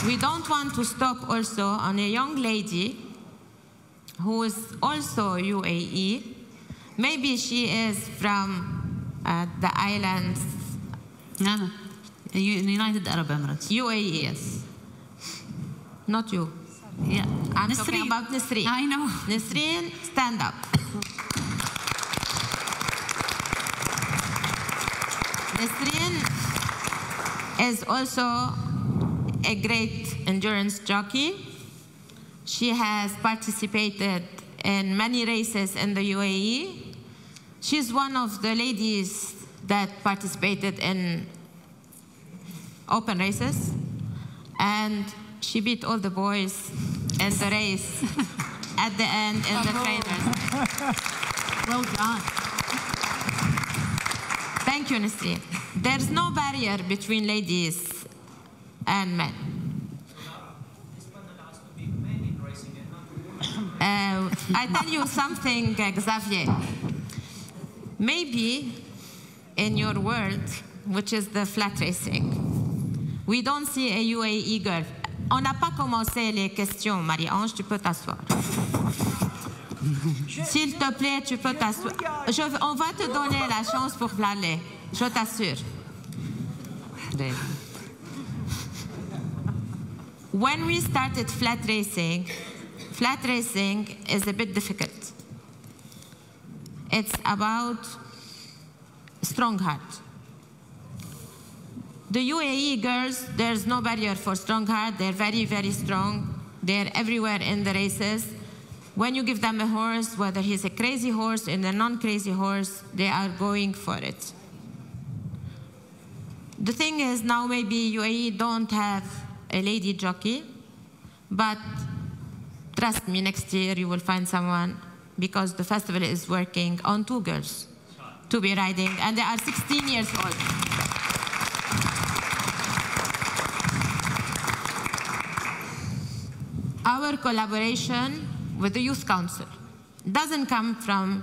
We don't want to stop also on a young lady who is also UAE. Maybe she is from the islands. No, United Arab Emirates. UAE, yes. Not you. Yeah. I'm talking about Nisreen. I know. Nisreen, stand up. Nisreen is also a great endurance jockey. She has participated in many races in the UAE. She's one of the ladies that participated in open races, and she beat all the boys in the race at the end in the trainers. Well done. Thank you, Nisreen. There's no barrier between ladies and men. I tell you something, Xavier. Maybe in your world, which is the flat racing, we don't see a UAE girl. On n'a pas commencé les questions, Marie-Ange, tu peux t'asseoir. S'il te plaît, tu peux t'asseoir. On va te donner la chance pour parler, je t'assure. When we started flat racing is a bit difficult. It's about strong heart. The UAE girls, there's no barrier for strong heart. They're very, very strong. They're everywhere in the races. When you give them a horse, whether he's a crazy horse or a non-crazy horse, they are going for it. The thing is, now maybe UAE don't have a lady jockey, but trust me, next year you will find someone, because the festival is working on 2 girls to be riding, and they are 16 years old. Our collaboration with the Youth Council doesn't come from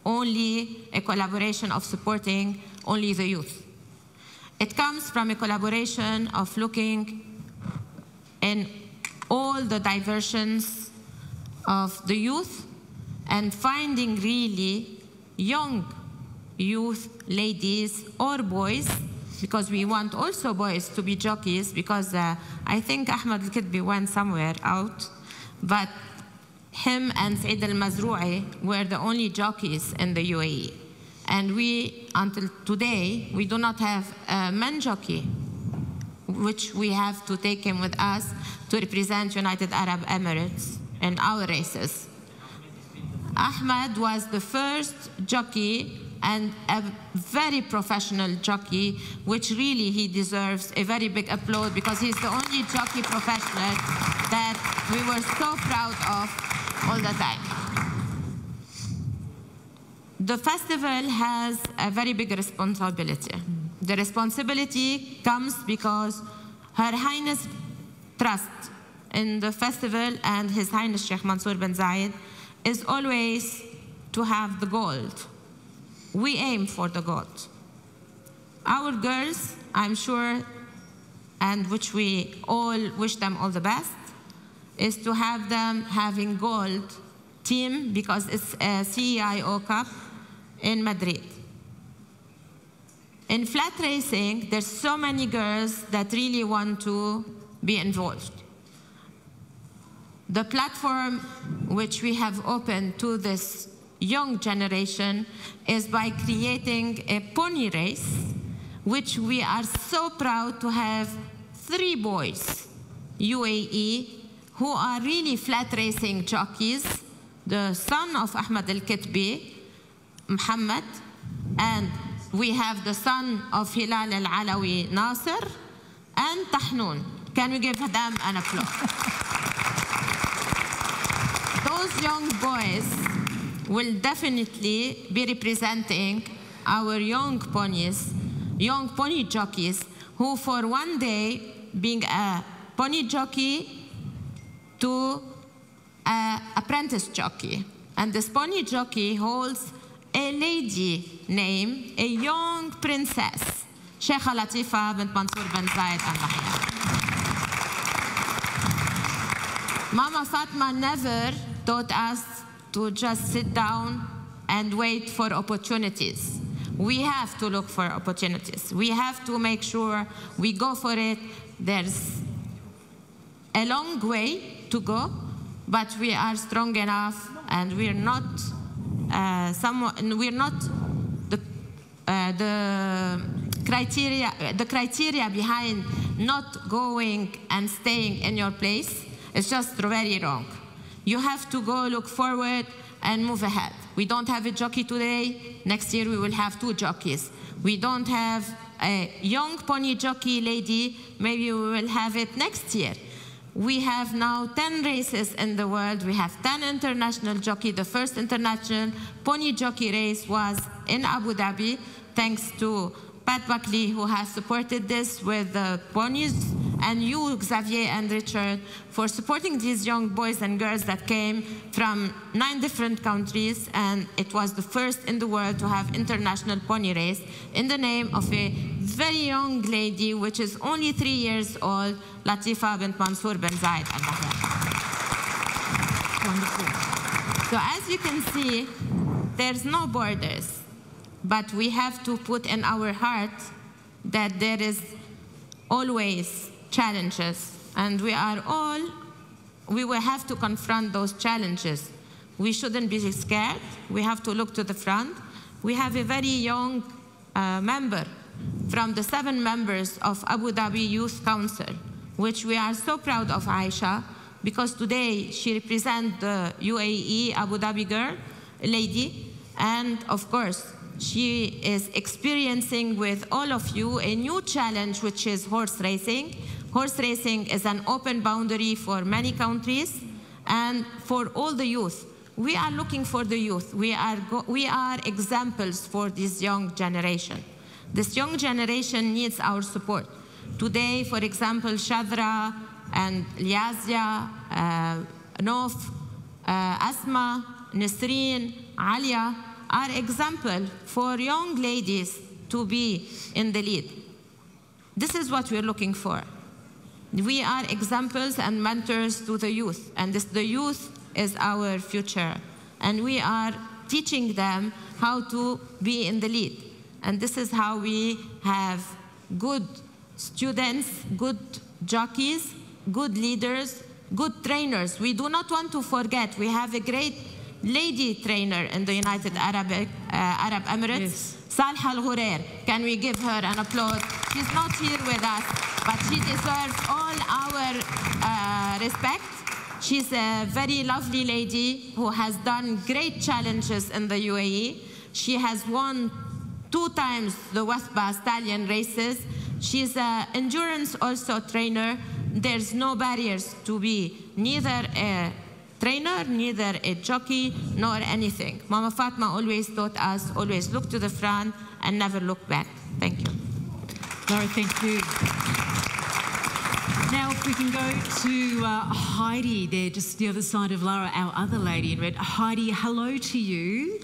only a collaboration of supporting only the youth. It comes from a collaboration of looking in all the diversions of the youth and finding really young youth, ladies or boys, because we want also boys to be jockeys, because I think Ahmed al-Kitbi went somewhere out, but him and Said al-Mazrou'i were the only jockeys in the UAE. And we, until today, we do not have a men jockey, which we have to take him with us to represent United Arab Emirates in our races. Ahmed was the first jockey and a very professional jockey, which really he deserves a very big applause, because he's the only jockey professional that we were so proud of all the time. The festival has a very big responsibility. The responsibility comes because Her Highness trust in the festival and His Highness Sheikh Mansoor bin Zayed is always to have the gold. We aim for the gold. Our girls, I'm sure, and which we all wish them all the best, is to have them having gold team, because it's a CEIO Cup in Madrid. In flat racing, there's so many girls that really want to be involved. The platform which we have opened to this young generation is by creating a pony race, which we are so proud to have 3 boys, UAE, who are really flat racing jockeys, the son of Ahmed al-Kitbi, Muhammad, and we have the son of Hilal al-Alawi, Nasser, and Tahnoon. Can we give them an applause? Those young boys will definitely be representing our young ponies, young pony jockeys, who for one day being a pony jockey to an apprentice jockey. And this pony jockey holds a lady name, a young princess, Sheikha Latifa bint Mansoor bin Zayed Al Nahyan. Mama Fatma never taught us to just sit down and wait for opportunities. We have to look for opportunities. We have to make sure we go for it. There's a long way to go, but we are strong enough, and we're not the criteria behind not going and staying in your place is just very wrong. You have to go look forward and move ahead. We don't have a jockey today. Next year we will have 2 jockeys. We don't have a young pony jockey lady. Maybe we will have it next year. We have now 10 races in the world. We have 10 international jockey. The first international pony jockey race was in Abu Dhabi, thanks to Pat Buckley, who has supported this with the ponies, and you, Xavier and Richard, for supporting these young boys and girls that came from 9 different countries, and it was the first in the world to have international pony race in the name of a very young lady, which is only 3 years old, Latifa bint Mansoor bin Zayed Al Nahyan. Wonderful. So as you can see, there's no borders. But we have to put in our heart that there is always challenges, and we will have to confront those challenges. We shouldn't be scared. We have to look to the front. We have a very young member from the 7 members of Abu Dhabi Youth Council, which we are so proud of, Aisha, because today she represents the UAE Abu Dhabi girl, lady, and of course, she is experiencing with all of you a new challenge, which is horse racing. Horse racing is an open boundary for many countries, and for all the youth. We are looking for the youth. We are examples for this young generation. This young generation needs our support. Today, for example, Shadra and Liazia, Nof, Asma, Nesreen, Alia are example for young ladies to be in the lead. This is what we're looking for. We are examples and mentors to the youth, and the youth is our future. And we are teaching them how to be in the lead. And this is how we have good students, good jockeys, good leaders, good trainers. We do not want to forget, we have a great lady trainer in the United Arab Emirates, yes. Salha Al-Ghurer. Can we give her an applause? She's not here with us, but she deserves all our respect. She's a very lovely lady who has done great challenges in the UAE. She has won 2 times the Wasba stallion races. She's an endurance also trainer. There's no barriers to be neither a trainer, neither a jockey, nor anything. Mama Fatma always taught us, always look to the front and never look back. Thank you. Laura, thank you. Now, if we can go to Heidi there, just the other side of Lara, our other lady in red. Heidi, hello to you.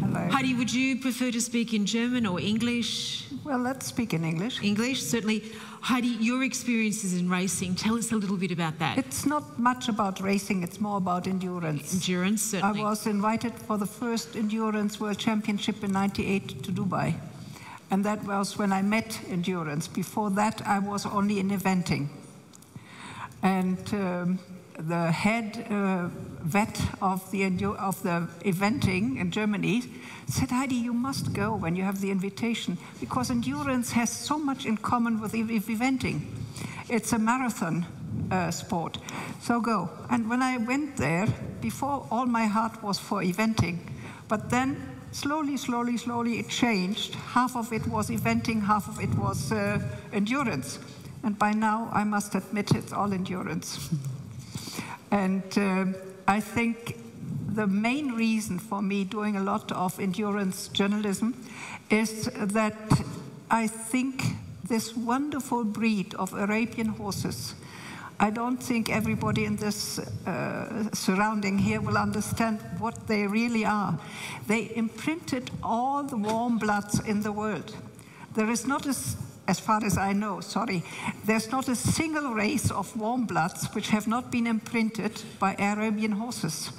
Hello. Heidi, would you prefer to speak in German or English? Well, let's speak in English. English, certainly. Heidi, your experiences in racing, tell us a little bit about that. It's not much about racing, it's more about endurance. Endurance, certainly. I was invited for the first Endurance World Championship in '98 to Dubai. And that was when I met endurance. Before that, I was only in eventing. And the head vet of the eventing in Germany said, Heidi, you must go when you have the invitation, because endurance has so much in common with eventing. It's a marathon sport, so go. And when I went there, before all my heart was for eventing, but then slowly it changed. Half of it was eventing, half of it was endurance. And by now, I must admit, it's all endurance. And I think the main reason for me doing a lot of endurance journalism is that I think this wonderful breed of Arabian horses, I don't think everybody in this surrounding here will understand what they really are. They imprinted all the warm bloods in the world. There is not as far as I know, there's not a single race of warm bloods which have not been imprinted by Arabian horses.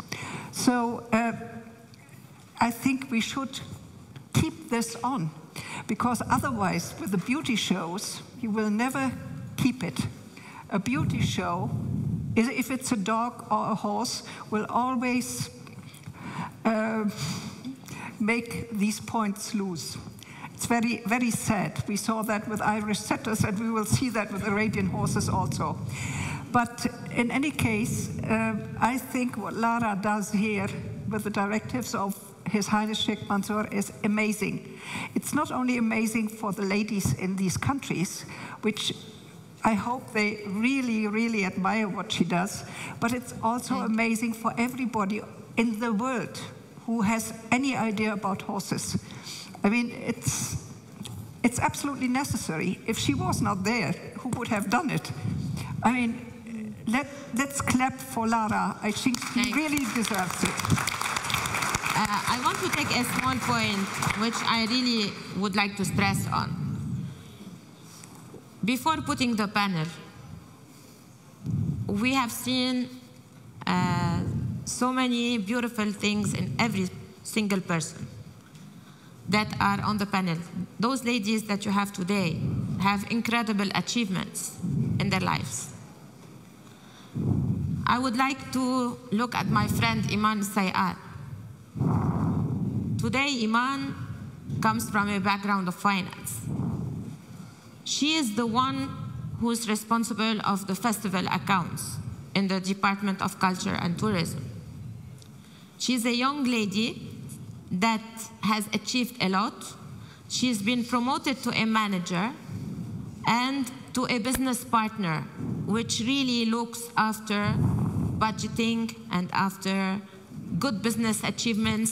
So I think we should keep this on, because otherwise, with the beauty shows, you will never keep it. A beauty show, if it's a dog or a horse, will always make these points lose. It's very, very sad. We saw that with Irish setters, and we will see that with Arabian horses also. But in any case, I think what Lara does here with the directives of His Highness Sheikh Mansoor is amazing. It's not only amazing for the ladies in these countries, which I hope they really, really admire what she does, but it's also amazing for everybody in the world who has any idea about horses. I mean, it's absolutely necessary. If she was not there, who would have done it? I mean, let's clap for Lara. I think she really deserves it. I want to take a small point, which I really would like to stress on. Before putting the panel, we have seen so many beautiful things in every single person that are on the panel. Those ladies that you have today have incredible achievements in their lives. I would like to look at my friend Iman Sayat. Today, Iman comes from a background of finance. She is the one who is responsible of the festival accounts in the Department of Culture and Tourism. She's a young lady that has achieved a lot. She's been promoted to a manager and to a business partner, which really looks after budgeting and after good business achievements,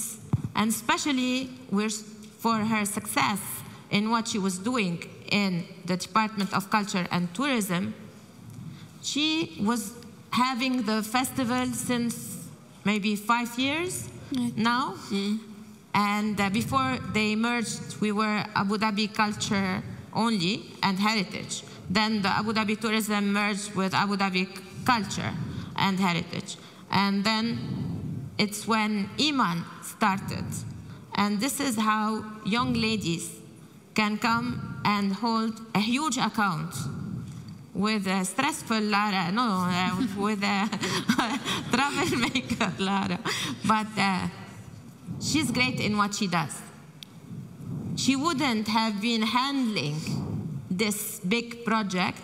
and especially for her success in what she was doing in the Department of Culture and Tourism. She was having the festival since maybe 5 years now. And before they merged, we were Abu Dhabi Culture only and Heritage. Then the Abu Dhabi Tourism merged with Abu Dhabi Culture and Heritage. And then it's when Iman started. And this is how young ladies can come and hold a huge account with a stressful Lara, with a troublemaker Lara. But she's great in what she does. She wouldn't have been handling this big project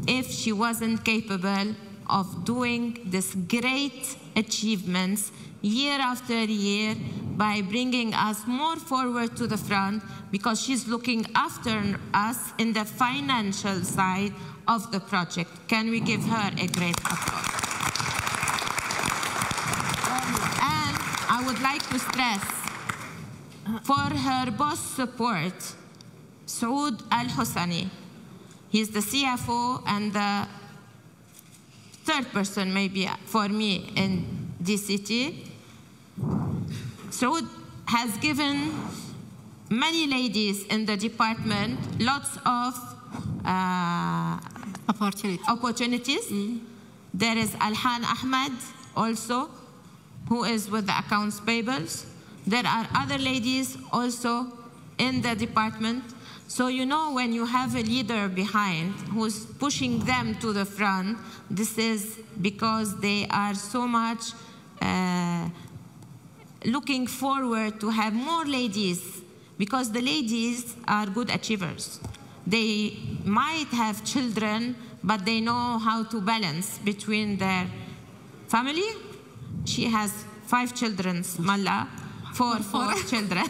if she wasn't capable of doing this great achievements year after year by bringing us more forward to the front, because she's looking after us in the financial side of the project. Can we give her a great applause? And I would like to stress, for her boss support, Saud Al-Husani, he's the CFO and the third person maybe for me in DCT. Saud has given many ladies in the department lots of opportunities. There is Alhan Ahmed also, who is with the accounts payables. There are other ladies also in the department. So you know, when you have a leader behind who's pushing them to the front, this is because they are so much looking forward to have more ladies, because the ladies are good achievers. They might have children, but they know how to balance between their family. She has 5 children, Malla, four children,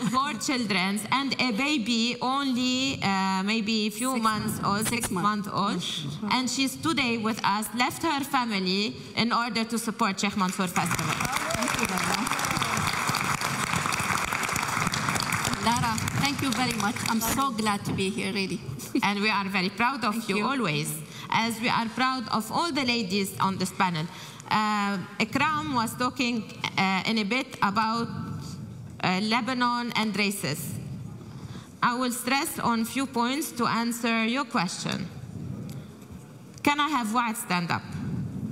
4 children, and a baby only maybe a few months old, 6 months old. And she's today with us, left her family in order to support Sheikh Mansoor Festival. Thank you, Lara, thank you very much. I'm so glad to be here, really. And we are very proud of you always, as we are proud of all the ladies on this panel. Ikram was talking in a bit about Lebanon and races. I will stress on a few points to answer your question. Can I have Wa'ad stand up?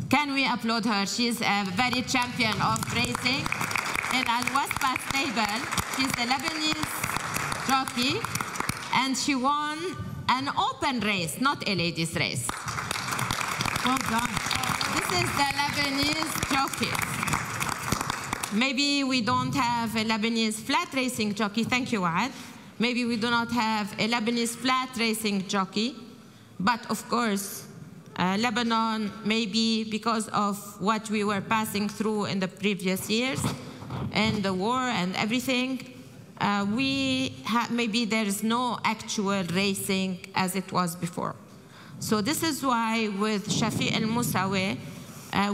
Can we applaud her? She's a very champion of racing in Al-Wasbat stable. She's a Lebanese jockey, and she won an open race, not a ladies' race. Well done. This is the Lebanese jockeys. Maybe we don't have a Lebanese flat racing jockey. Thank you, Wa'ad. Maybe we do not have a Lebanese flat racing jockey. But of course, Lebanon, maybe because of what we were passing through in the previous years and the war and everything, maybe there is no actual racing as it was before. So this is why with Shafiq al-Musawi,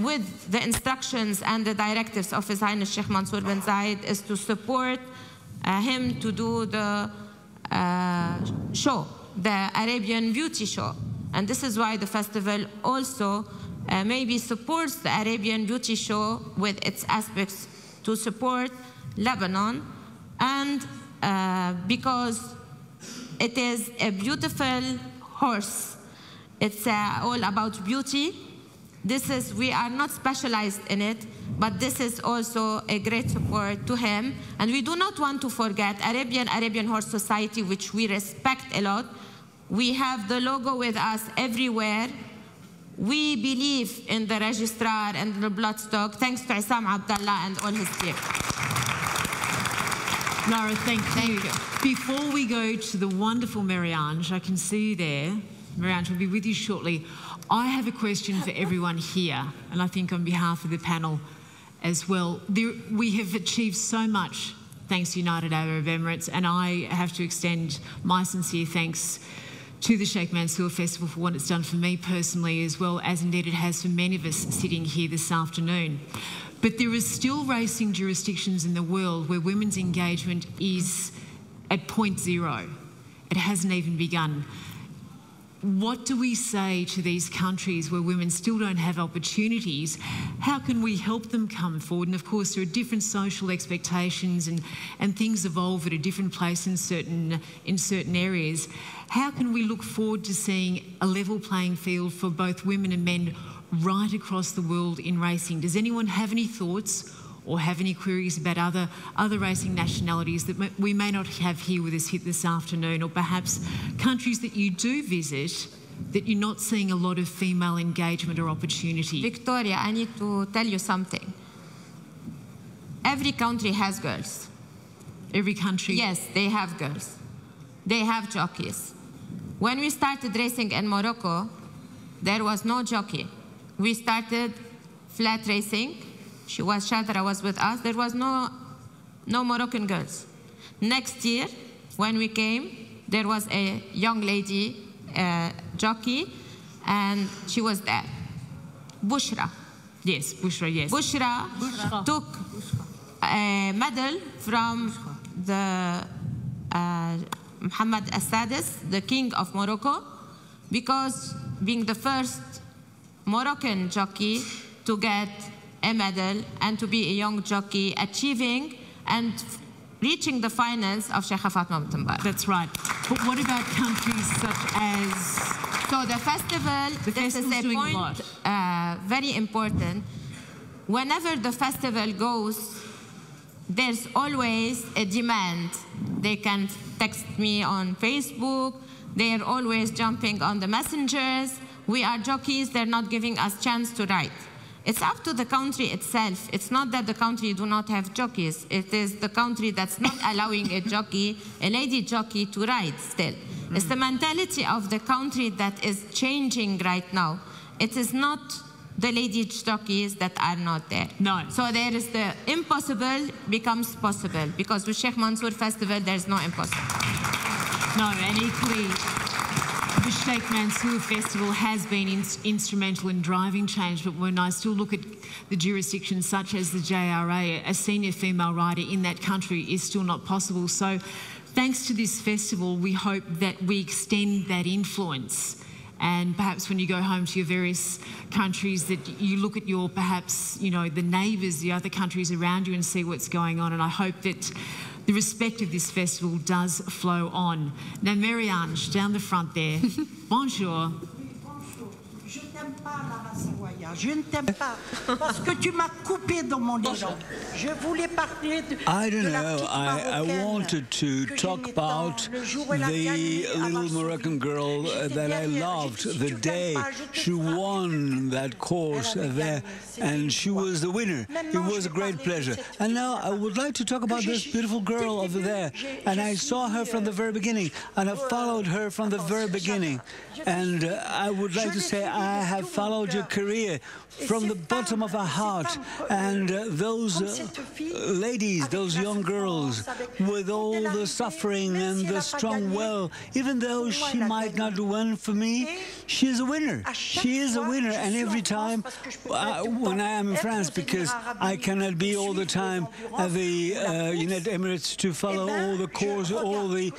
with the instructions and the directives of His Highness Sheikh Mansour bin Zayed, is to support him to do the show, the Arabian Beauty Show. And this is why the festival also maybe supports the Arabian Beauty Show with its aspects to support Lebanon, and because it is a beautiful horse. It's all about beauty. We are not specialized in it, but this is also a great support to him. And we do not want to forget Arabian Horse Society, which we respect a lot. We have the logo with us everywhere. We believe in the registrar and the bloodstock, thanks to Isam Abdallah and all his team. Lara, thank you. Before we go to the wonderful Marianne, I can see you there. Marianne will be with you shortly. I have a question for everyone here, and I think on behalf of the panel as well. We have achieved so much thanks to United Arab Emirates, and I have to extend my sincere thanks to the Sheikh Mansour Festival for what it's done for me personally, as well as indeed it has for many of us sitting here this afternoon. But there are still racing jurisdictions in the world where women's engagement is at 0.0. It hasn't even begun. What do we say to these countries where women still don't have opportunities? How can we help them come forward? And of course, there are different social expectations and things evolve at a different place in certain areas. How can we look forward to seeing a level playing field for both women and men right across the world in racing? Does anyone have any thoughts or have any queries about other racing nationalities that we may not have here with us here this afternoon, or perhaps countries that you do visit that you're not seeing a lot of female engagement or opportunity? Victoria, I need to tell you something. Every country has girls. Every country? Yes, they have girls. They have jockeys. When we started racing in Morocco, there was no jockey. We started flat racing. Shadra was with us. There was no Moroccan girls. Next year, when we came, there was a young lady jockey, and she was there. Bushra. Yes, Bushra, yes. Bushra took a medal from the Mohammed Al-Sadis, the king of Morocco, because being the first Moroccan jockey to get a medal and to be a young jockey, achieving and reaching the finals of Sheikh Fatma bint Mbarak. That's right. But what about countries such as... So the festival, this is a point very important. Whenever the festival goes, there's always a demand. They can text me on Facebook. They are always jumping on the messengers. We are jockeys. They're not giving us chance to ride. It's up to the country itself. It's not that the country do not have jockeys. It is the country that's not allowing a jockey, a lady jockey, to ride still. It's the mentality of the country that is changing right now. It is not the lady jockeys that are not there. No. So there is the impossible becomes possible, because with Sheikh Mansour Festival, there's no impossible. No, and equally, the Sheikh Mansour Festival has been instrumental in driving change, but when I still look at the jurisdictions such as the JRA, a senior female rider in that country is still not possible. So thanks to this festival, we hope that we extend that influence. And perhaps when you go home to your various countries, that you look at your, perhaps, you know, the neighbours, the other countries around you, and see what's going on. And I hope that the respect of this festival does flow on. Now, Marie-Ange, down the front there. Bonjour. Je n'aime pas la Savoya. Je ne t'aime pas parce que tu m'as coupé dans mon élan. Je voulais parler de I don't know. I wanted to talk about the little Moroccan girl that I loved the day she won that course there, and she was the winner. It was a great pleasure. And now I would like to talk about this beautiful girl over there. And I saw her from the very beginning, and I followed her from the very beginning. And I would like to say I have followed your career from the bottom of our heart. And those ladies, those young girls, with all the suffering and the strong will, even though she might not win for me, she is a winner. She is a winner. And every time when I am in France, because I cannot be all the time at the United Emirates to follow all the courses, all the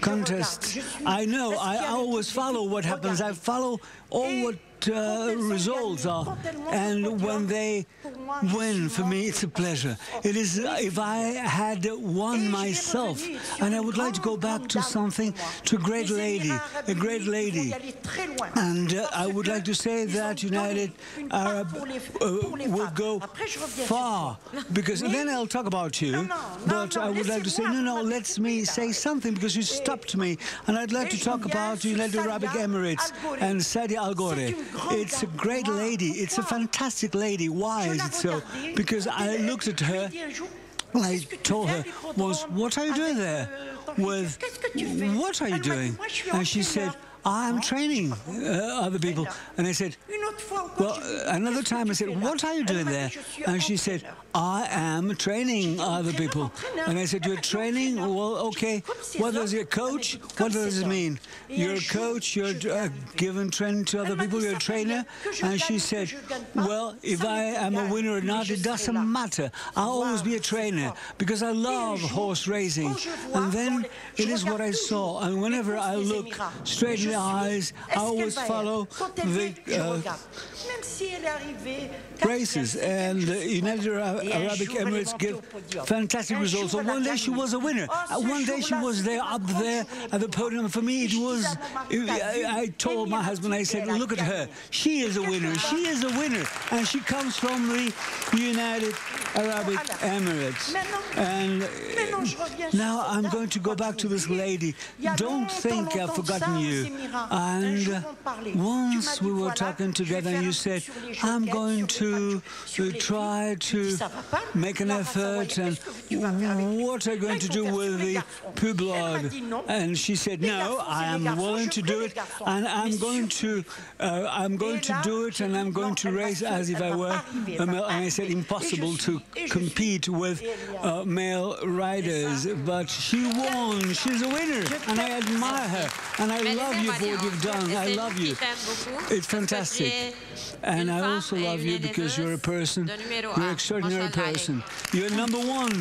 contests, I know, I always follow what happens. I follow all what results are, and when they win, for me it's a pleasure. It is if I had won myself. And I would like to go back to something, to a great lady, and I would like to say that United Arab will go far, because then I'll talk about you, but I would like to say, no, let me say something, because you stopped me, and I'd like to talk about United Arab Emirates and Saudi Al Gore. It's a great lady. It's a fantastic lady. Why is it so? Because I looked at her and I told her, what are you doing there? What are you doing? And she said, I'm training other people. And I said, Well, another time I said, what are you doing there? And she said, I am training other people. And I said, you're training? Well, okay. What does your coach? What does it mean? You're a coach, you're giving training to other people, you're a trainer? And she said, well, if I am a winner or not, it doesn't matter. I'll always be a trainer because I love horse racing. And then it is what I saw. And whenever I look straight in the eyes, I always follow the races. And United Arabic Emirates give fantastic results. So one day she was a winner. One day she was there, up there at the podium. For me, it was, I told my husband, I said, look at her. She is a winner. She is a winner. And she comes from the United Arabic Emirates. And now I'm going to go back to this lady. Don't think I've forgotten you. And once we were talking together and you said, I'm going to try to make an effort, and what are you going to do with the blog? And she said, no, I am willing to do it, and I'm going to do it, and I'm going to race as if I were a male. And I said, impossible to compete with male riders, but she won. She's a winner, and I admire her, and I love you for what you've done. I love you. It's fantastic. And I also love you because you're a person, you're an extraordinary person. You're number one.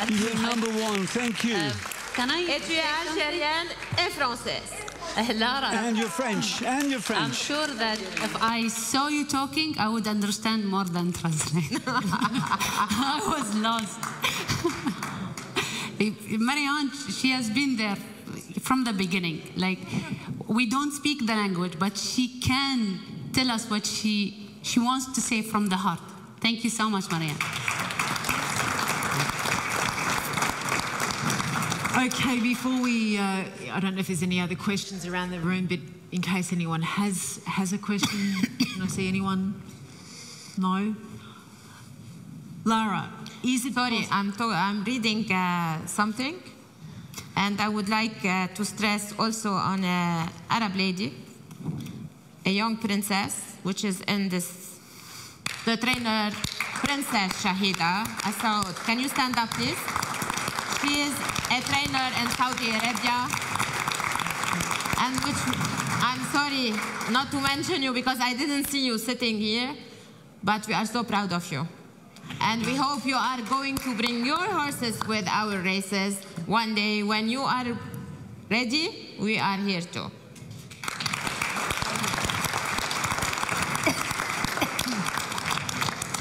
You're number one. Thank you. Et tu es algérienne et française. Lara. And you're French. And you're French. I'm sure that if I saw you talking, I would understand more than translate. I was lost. Marianne, she has been there from the beginning. Like, we don't speak the language, but she can tell us what she wants to say from the heart. Thank you so much, Marianne. Okay, before we, I don't know if there's any other questions around the room, but in case anyone has a question, can I see anyone? No? Lara, is it... Sorry, I'm reading something, and I would like to stress also on an Arab lady, a young princess, which is in this, the trainer, Princess Shahida Asaud. Can you stand up, please? She is a trainer in Saudi Arabia, and which I'm sorry not to mention you because I didn't see you sitting here, but we are so proud of you. And we hope you are going to bring your horses with our races one day. When you are ready, we are here too.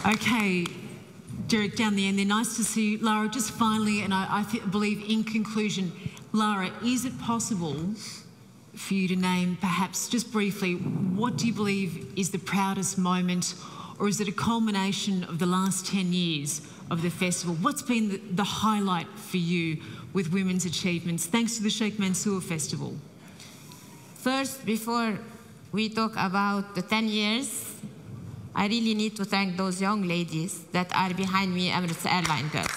Okay, Derek, down the end there, nice to see you. Lara, just finally, and I believe in conclusion, Lara, is it possible for you to name, perhaps just briefly, what do you believe is the proudest moment, or is it a culmination of the last 10 years of the festival? What's been the highlight for you with women's achievements, thanks to the Sheikh Mansour Festival? First, before we talk about the 10 years, I really need to thank those young ladies that are behind me, Emirates Airline girls.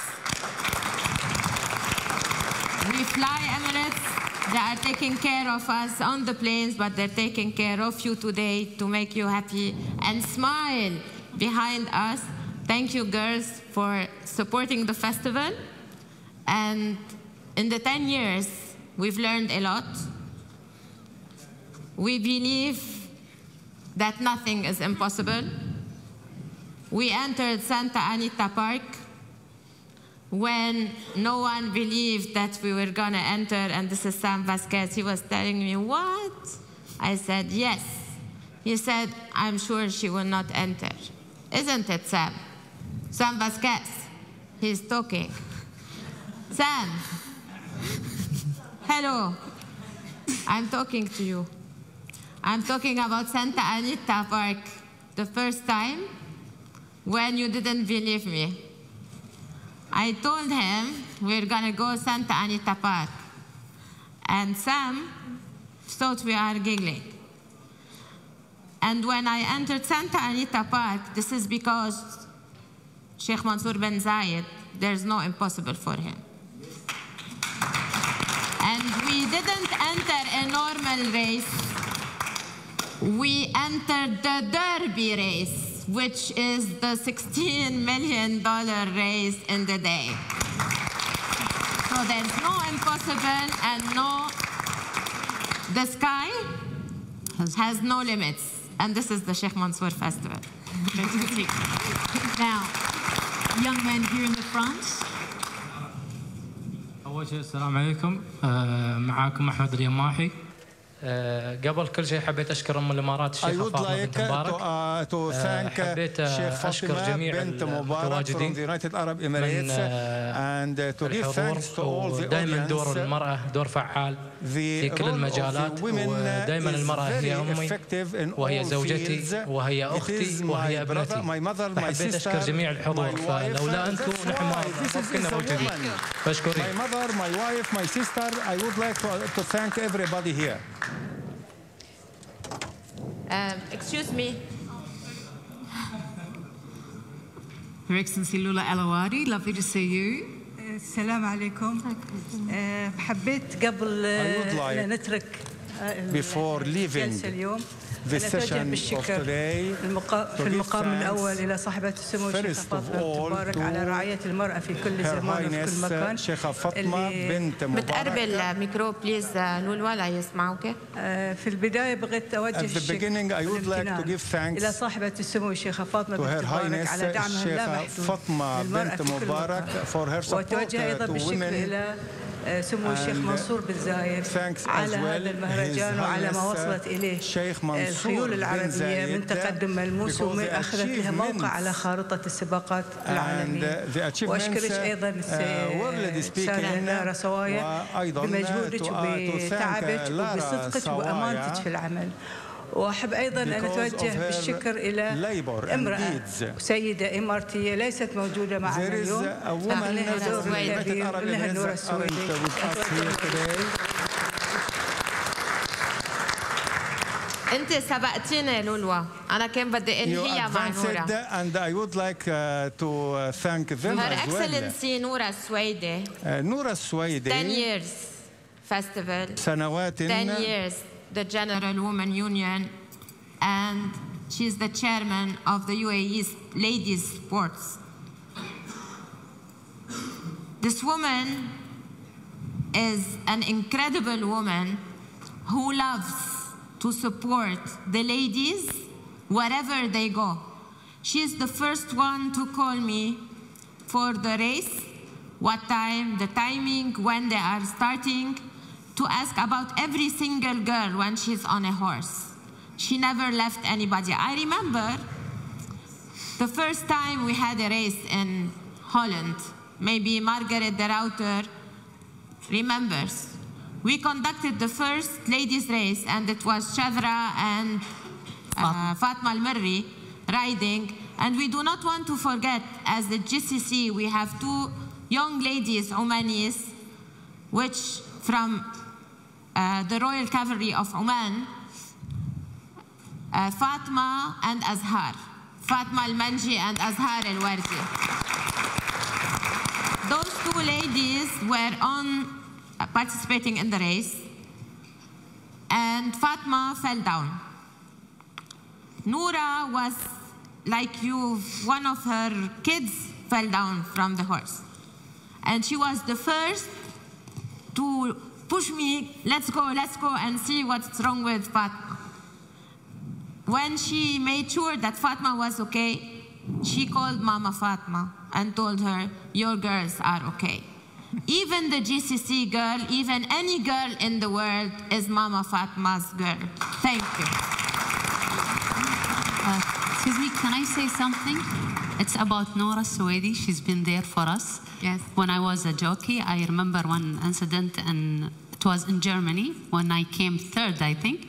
We fly Emirates, they are taking care of us on the planes, but they're taking care of you today to make you happy and smile behind us. Thank you, girls, for supporting the festival. And in the 10 years, we've learned a lot. We believe that nothing is impossible. We entered Santa Anita Park when no one believed that we were gonna enter, and this is Sam Vasquez. He was telling me, what? I said, yes. He said, I'm sure she will not enter. Isn't it, Sam? Sam Vasquez, he's talking. Sam, hello, I'm talking to you. I'm talking about Santa Anita Park, the first time when you didn't believe me. I told him we're gonna go Santa Anita Park. And Sam thought we are giggling. And when I entered Santa Anita Park, this is because Sheikh Mansour bin Zayed, there's no impossible for him. And we didn't enter a normal race. we entered the Derby race, which is the $16 million race in the day. So there's no impossible and the sky has no limits. And this is the Sheikh Mansoor Festival. Now, young man here in the front. أول شيء السلام عليكم معاكم أحمد اليماحي قبل كل شيء حبيت أشكر أم الإمارات الشيخة فاطمة بنت مبارك حبيت أشكر جميع المتواجدين من الحضور ودائما دور المرأة دور فعال في كل المجالات ودائما المرأة هي أمي وهي زوجتي وهي أختي وهي ابنتي فحبيت أشكر جميع الحضور فلولا أنتم نحن ما كنا موجودين فاشكري. My mother, my wife, my sister, I would like to thank everybody here. Excuse me. Her Excellency Lula Alawadi, lovely to see you. السلام عليكم. حبيت قبل أن نترك before leaving the session of today, في المقام الأول إلى صاحبة السمو الشيخة فاطمة مبارك على رعاية المرأة في كل زمان وفي كل مكان. شيخة فاطمة بنت مبارك. بتقرب الميكرو بليز لولو لا يسمعوك. في البداية بغيت أوجه الشكر إلى صاحبة السمو الشيخة فاطمة بنت مبارك على دعمها اللامحدود للمرأة في كل مكان. وأتوجه أيضا بالشكر إلى سمو الشيخ منصور بن زايد على هذا المهرجان وعلى ما وصلت إليه الخيول العربية من تقدم ملموس أخذت لها موقع على خارطة السباقات العالمية. وأشكرك أيضا سارة نارا سوايا بمجهودك وبتعبك وبصدقك وأمانتك في العمل. وأحب أيضا أن أتوجه بالشكر إلى امرأة سيدة إماراتية ليست موجودة معنا اليوم لها دور كبير لها نورة السويدي. أنت سبقتيني لولوا أنا كان بدي أنهيها مع نورة. And I would like to thank them Her as well. Excellency نورة السويدي. نورة السويدي 10 years festival. سنوات 10 years. The General Women Union, and she's the chairman of the UAE's Ladies Sports. This woman is an incredible woman who loves to support the ladies wherever they go. She's the first one to call me for the race, what time, the timing, when they are starting, to ask about every single girl when she's on a horse. She never left anybody. I remember the first time we had a race in Holland, maybe Margaret de Ruyter remembers. We conducted the first ladies race and it was Shadra and Fatma Al-Marri riding. And we do not want to forget, as the GCC, we have two young ladies, Omanis, which from the Royal Cavalry of Oman, Fatma and Azhar. Fatma Al-Manji and Azhar Al-Wardi. Those two ladies were participating in the race, and Fatma fell down. Noura was like you, one of her kids fell down from the horse. And she was the first to push me, let's go and see what's wrong with Fatma. When she made sure that Fatma was okay, she called Mama Fatma and told her, your girls are okay. Even the GCC girl, even any girl in the world is Mama Fatma's girl. Thank you. Excuse me, can I say something? It's about Noura Suwaidi. She's been there for us. Yes. When I was a jockey, I remember one incident, and it was in Germany when I came third, I think.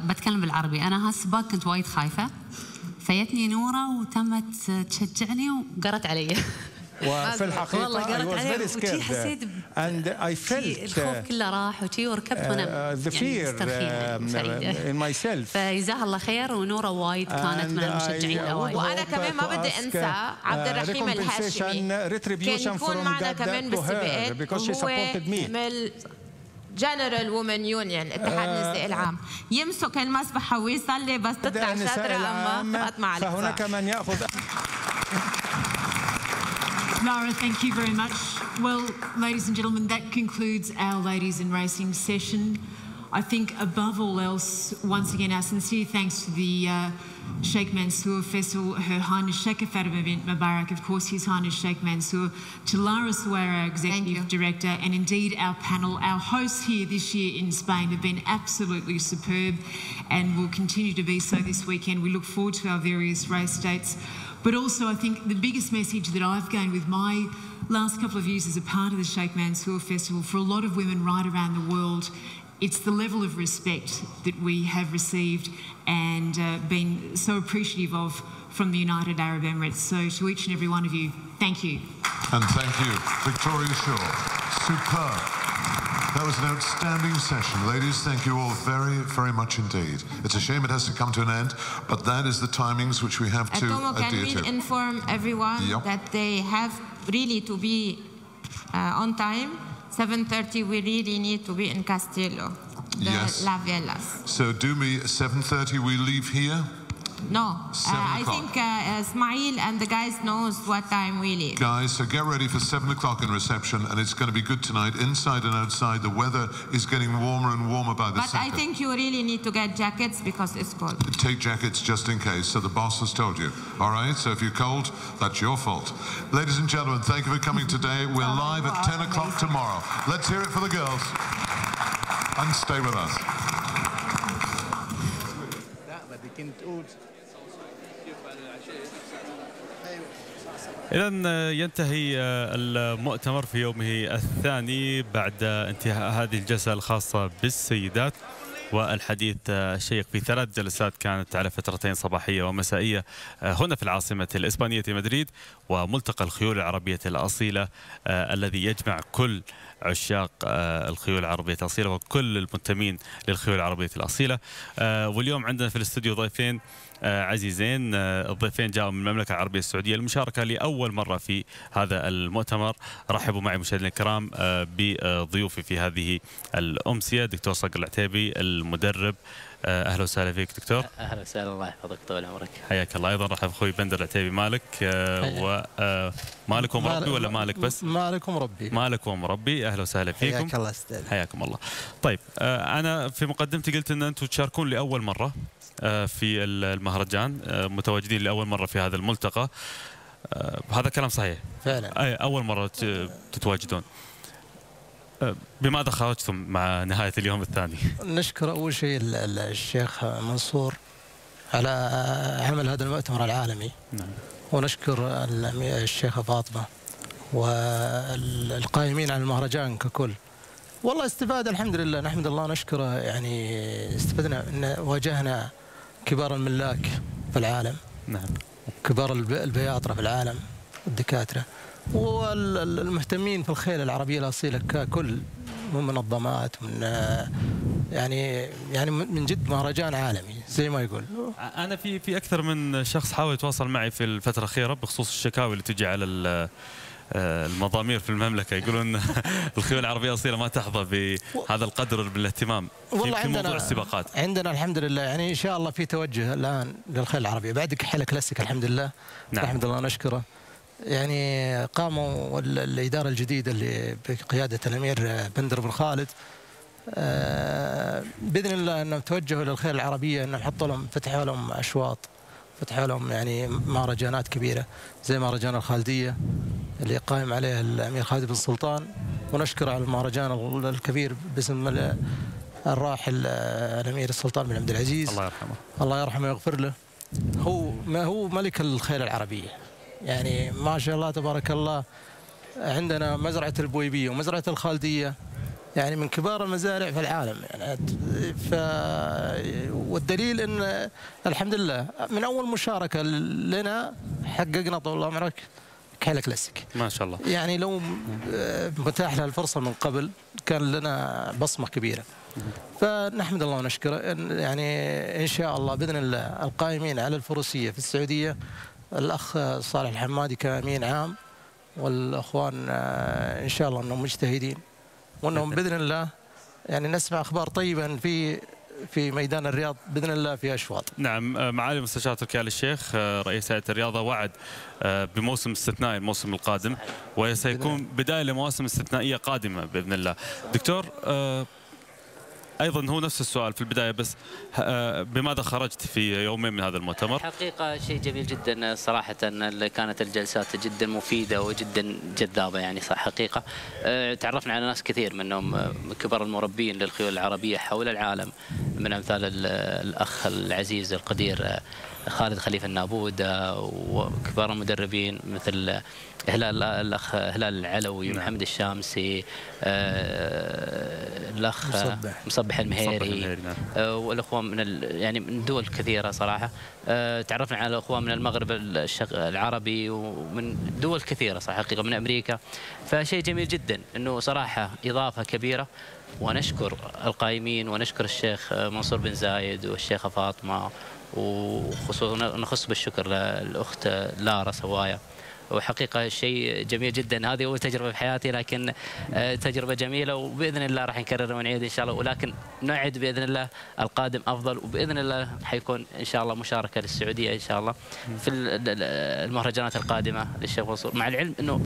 بتكلم بالعربي. أنا هالسباق كنت وايد خايفة. فيتني نورة وتمت تشجعني وقرت علي. وفي الحقيقة I was very scared and I felt الخوف كله راح وشي وركبت وأنا the fear in myself. فجزاها الله خير ونورة وايد كانت من المشجعين الأوائل. وأنا كمان ما بدي أنسى عبد الرحيم الهاشمي كان يكون معنا كمان بالسباقات وهو جنرال وومن يونيون اتحاد النساء العام يمسك المسبحة ويصلي بس تطلع شاطرة أما تقطع على فهناك من يأخذ. Lara, thank you very much. Well, ladies and gentlemen, that concludes our Ladies in Racing session. I think above all else, once again, our sincere thanks to the Sheikh Mansoor Festival, Her Highness Sheikh Fatima bint Mubarak, of course, His Highness Sheikh Mansoor, to Lara Suwaira, our Executive Director, and indeed our panel. Our hosts here this year in Spain have been absolutely superb and will continue to be so this weekend. We look forward to our various race dates. But also, I think the biggest message that I've gained with my last couple of years as a part of the Sheikh Mansoor Festival, for a lot of women right around the world, it's the level of respect that we have received and been so appreciative of from the United Arab Emirates. So to each and every one of you, thank you. And thank you, Victoria Shaw. Superb. That was an outstanding session. Ladies, thank you all very, very much indeed. It's a shame it has to come to an end, but that is the timings which we have to adhere to. Can we inform everyone that they have really to be on time? 7:30, we really need to be in Castillo, La Velas. So do me 7:30, we leave here? No, I think Ismail and the guys knows what time we leave. Guys, so get ready for 7 o'clock in reception, and it's going to be good tonight, inside and outside. The weather is getting warmer and warmer by the second. But I think you really need to get jackets because it's cold. Take jackets just in case, so the boss has told you. All right, so if you're cold, that's your fault. Ladies and gentlemen, thank you for coming today. We're live at 10 o'clock tomorrow. Let's hear it for the girls. And stay with us. إذن ينتهي المؤتمر في يومه الثاني بعد انتهاء هذه الجلسة الخاصة بالسيدات، والحديث الشيق في 3 جلسات كانت على فترتين صباحية ومسائية هنا في العاصمة الإسبانية مدريد، وملتقى الخيول العربية الأصيلة الذي يجمع كل عشاق الخيول العربية الأصيلة وكل المنتمين للخيول العربية الأصيلة. واليوم عندنا في الاستوديو ضيفين عزيزين. الضيفين جاءوا من المملكة العربية السعودية للمشاركة لأول مرة في هذا المؤتمر. رحبوا معي مشاهدينا الكرام بضيوفي في هذه الأمسية، دكتور صقر العتيبي المدرب. اهلا وسهلا فيك دكتور. اهلا وسهلا، الله يحفظك طول عمرك. حياك الله. ايضا رحب اخوي بندر العتيبي مالك. ومالك ومربي ولا مالك بس؟ مالك ومربي. مالك ومربي، اهلا وسهلا فيكم. حياك الله استاذ. حياكم الله. طيب انا في مقدمتي قلت ان انتم تشاركون لاول مره في المهرجان، متواجدين لاول مره في هذا الملتقى. هذا كلام صحيح فعلا، اول مره تتواجدون. بماذا خرجتم مع نهاية اليوم الثاني؟ نشكر أول شيء الشيخ منصور على عمل هذا المؤتمر العالمي. نعم. ونشكر الشيخة فاطمة والقائمين على المهرجان ككل. والله استفاد الحمد لله، نحمد الله ونشكره. يعني استفدنا ان واجهنا كبار الملاك في العالم. نعم. وكبار البياطرة في العالم، الدكاترة والمهتمين في الخيل العربية الأصيلة ككل، من منظمات، من يعني من جد مهرجان عالمي زي ما يقول. أنا في أكثر من شخص حاول يتواصل معي في الفترة الأخيرة بخصوص الشكاوي اللي تجي على المضامير في المملكة، يقولون الخيول العربية الأصيلة ما تحظى بهذا القدر من الاهتمام في موضوع السباقات. عندنا الحمد لله يعني إن شاء الله في توجه الآن للخيل العربية بعد حيلة كلاسيك الحمد لله. نعم. الحمد لله نشكره. يعني قاموا الإدارة الجديدة اللي بقيادة الأمير بندر بن خالد بإذن الله أنهم توجهوا للخيل العربية، أنهم حطوا لهم، فتحوا لهم أشواط، فتحوا لهم يعني مهرجانات كبيرة زي مهرجان الخالدية اللي قائم عليه الأمير خالد بن سلطان، ونشكر على المهرجان الكبير باسم الراحل الأمير السلطان بن عبد العزيز، الله يرحمه. الله يرحمه ويغفر له. هو ملك الخيل العربية، يعني ما شاء الله تبارك الله. عندنا مزرعة البويبية ومزرعة الخالدية يعني من كبار المزارع في العالم يعني. والدليل ان الحمد لله من اول مشاركة لنا حققنا طول عمرك حيلة كلاسيك ما شاء الله. يعني لو متاح لها الفرصة من قبل كان لنا بصمة كبيرة. فنحمد الله ونشكره. يعني ان شاء الله باذن الله القائمين على الفروسية في السعودية الأخ صالح الحمادي كأمين عام، والأخوان إن شاء الله أنهم مجتهدين وأنهم بإذن الله يعني نسمع اخبار طيبه في ميدان الرياض باذن الله في اشواط. نعم، معالي مستشار تركي آل الشيخ رئيس هيئه الرياضه وعد بموسم استثنائي الموسم القادم، وسيكون بدايه لمواسم استثنائيه قادمه باذن الله. دكتور، أيضا هو نفس السؤال في البداية، بس بماذا خرجت في يومين من هذا المؤتمر؟ حقيقة شيء جميل جدا صراحة، كانت الجلسات جدا مفيدة وجدا جذابة يعني صح حقيقة. تعرفنا على ناس كثير منهم من كبار المربين للخيول العربية حول العالم، من أمثال الأخ العزيز القدير خالد خليفة النابودة، وكبار المدربين مثل الأخ هلال العلوي، محمد الشامسي، الأخ مصبح المهيري، والأخوة من دول كثيرة صراحة. تعرفنا على الأخوة من المغرب العربي ومن دول كثيرة صح حقيقة، من أمريكا. فشيء جميل جدا إنه صراحة إضافة كبيرة، ونشكر القائمين ونشكر الشيخ منصور بن زايد والشيخة فاطمة، وخصوصا نخص بالشكر للأخت لارا سوايا. وحقيقة شيء جميل جدا، هذه أول تجربة في حياتي، لكن تجربة جميلة، وبإذن الله راح نكرر ونعيد إن شاء الله، ولكن نعد بإذن الله القادم أفضل، وبإذن الله حيكون إن شاء الله مشاركة للسعودية إن شاء الله في المهرجانات القادمة للشيخ منصور، مع العلم أنه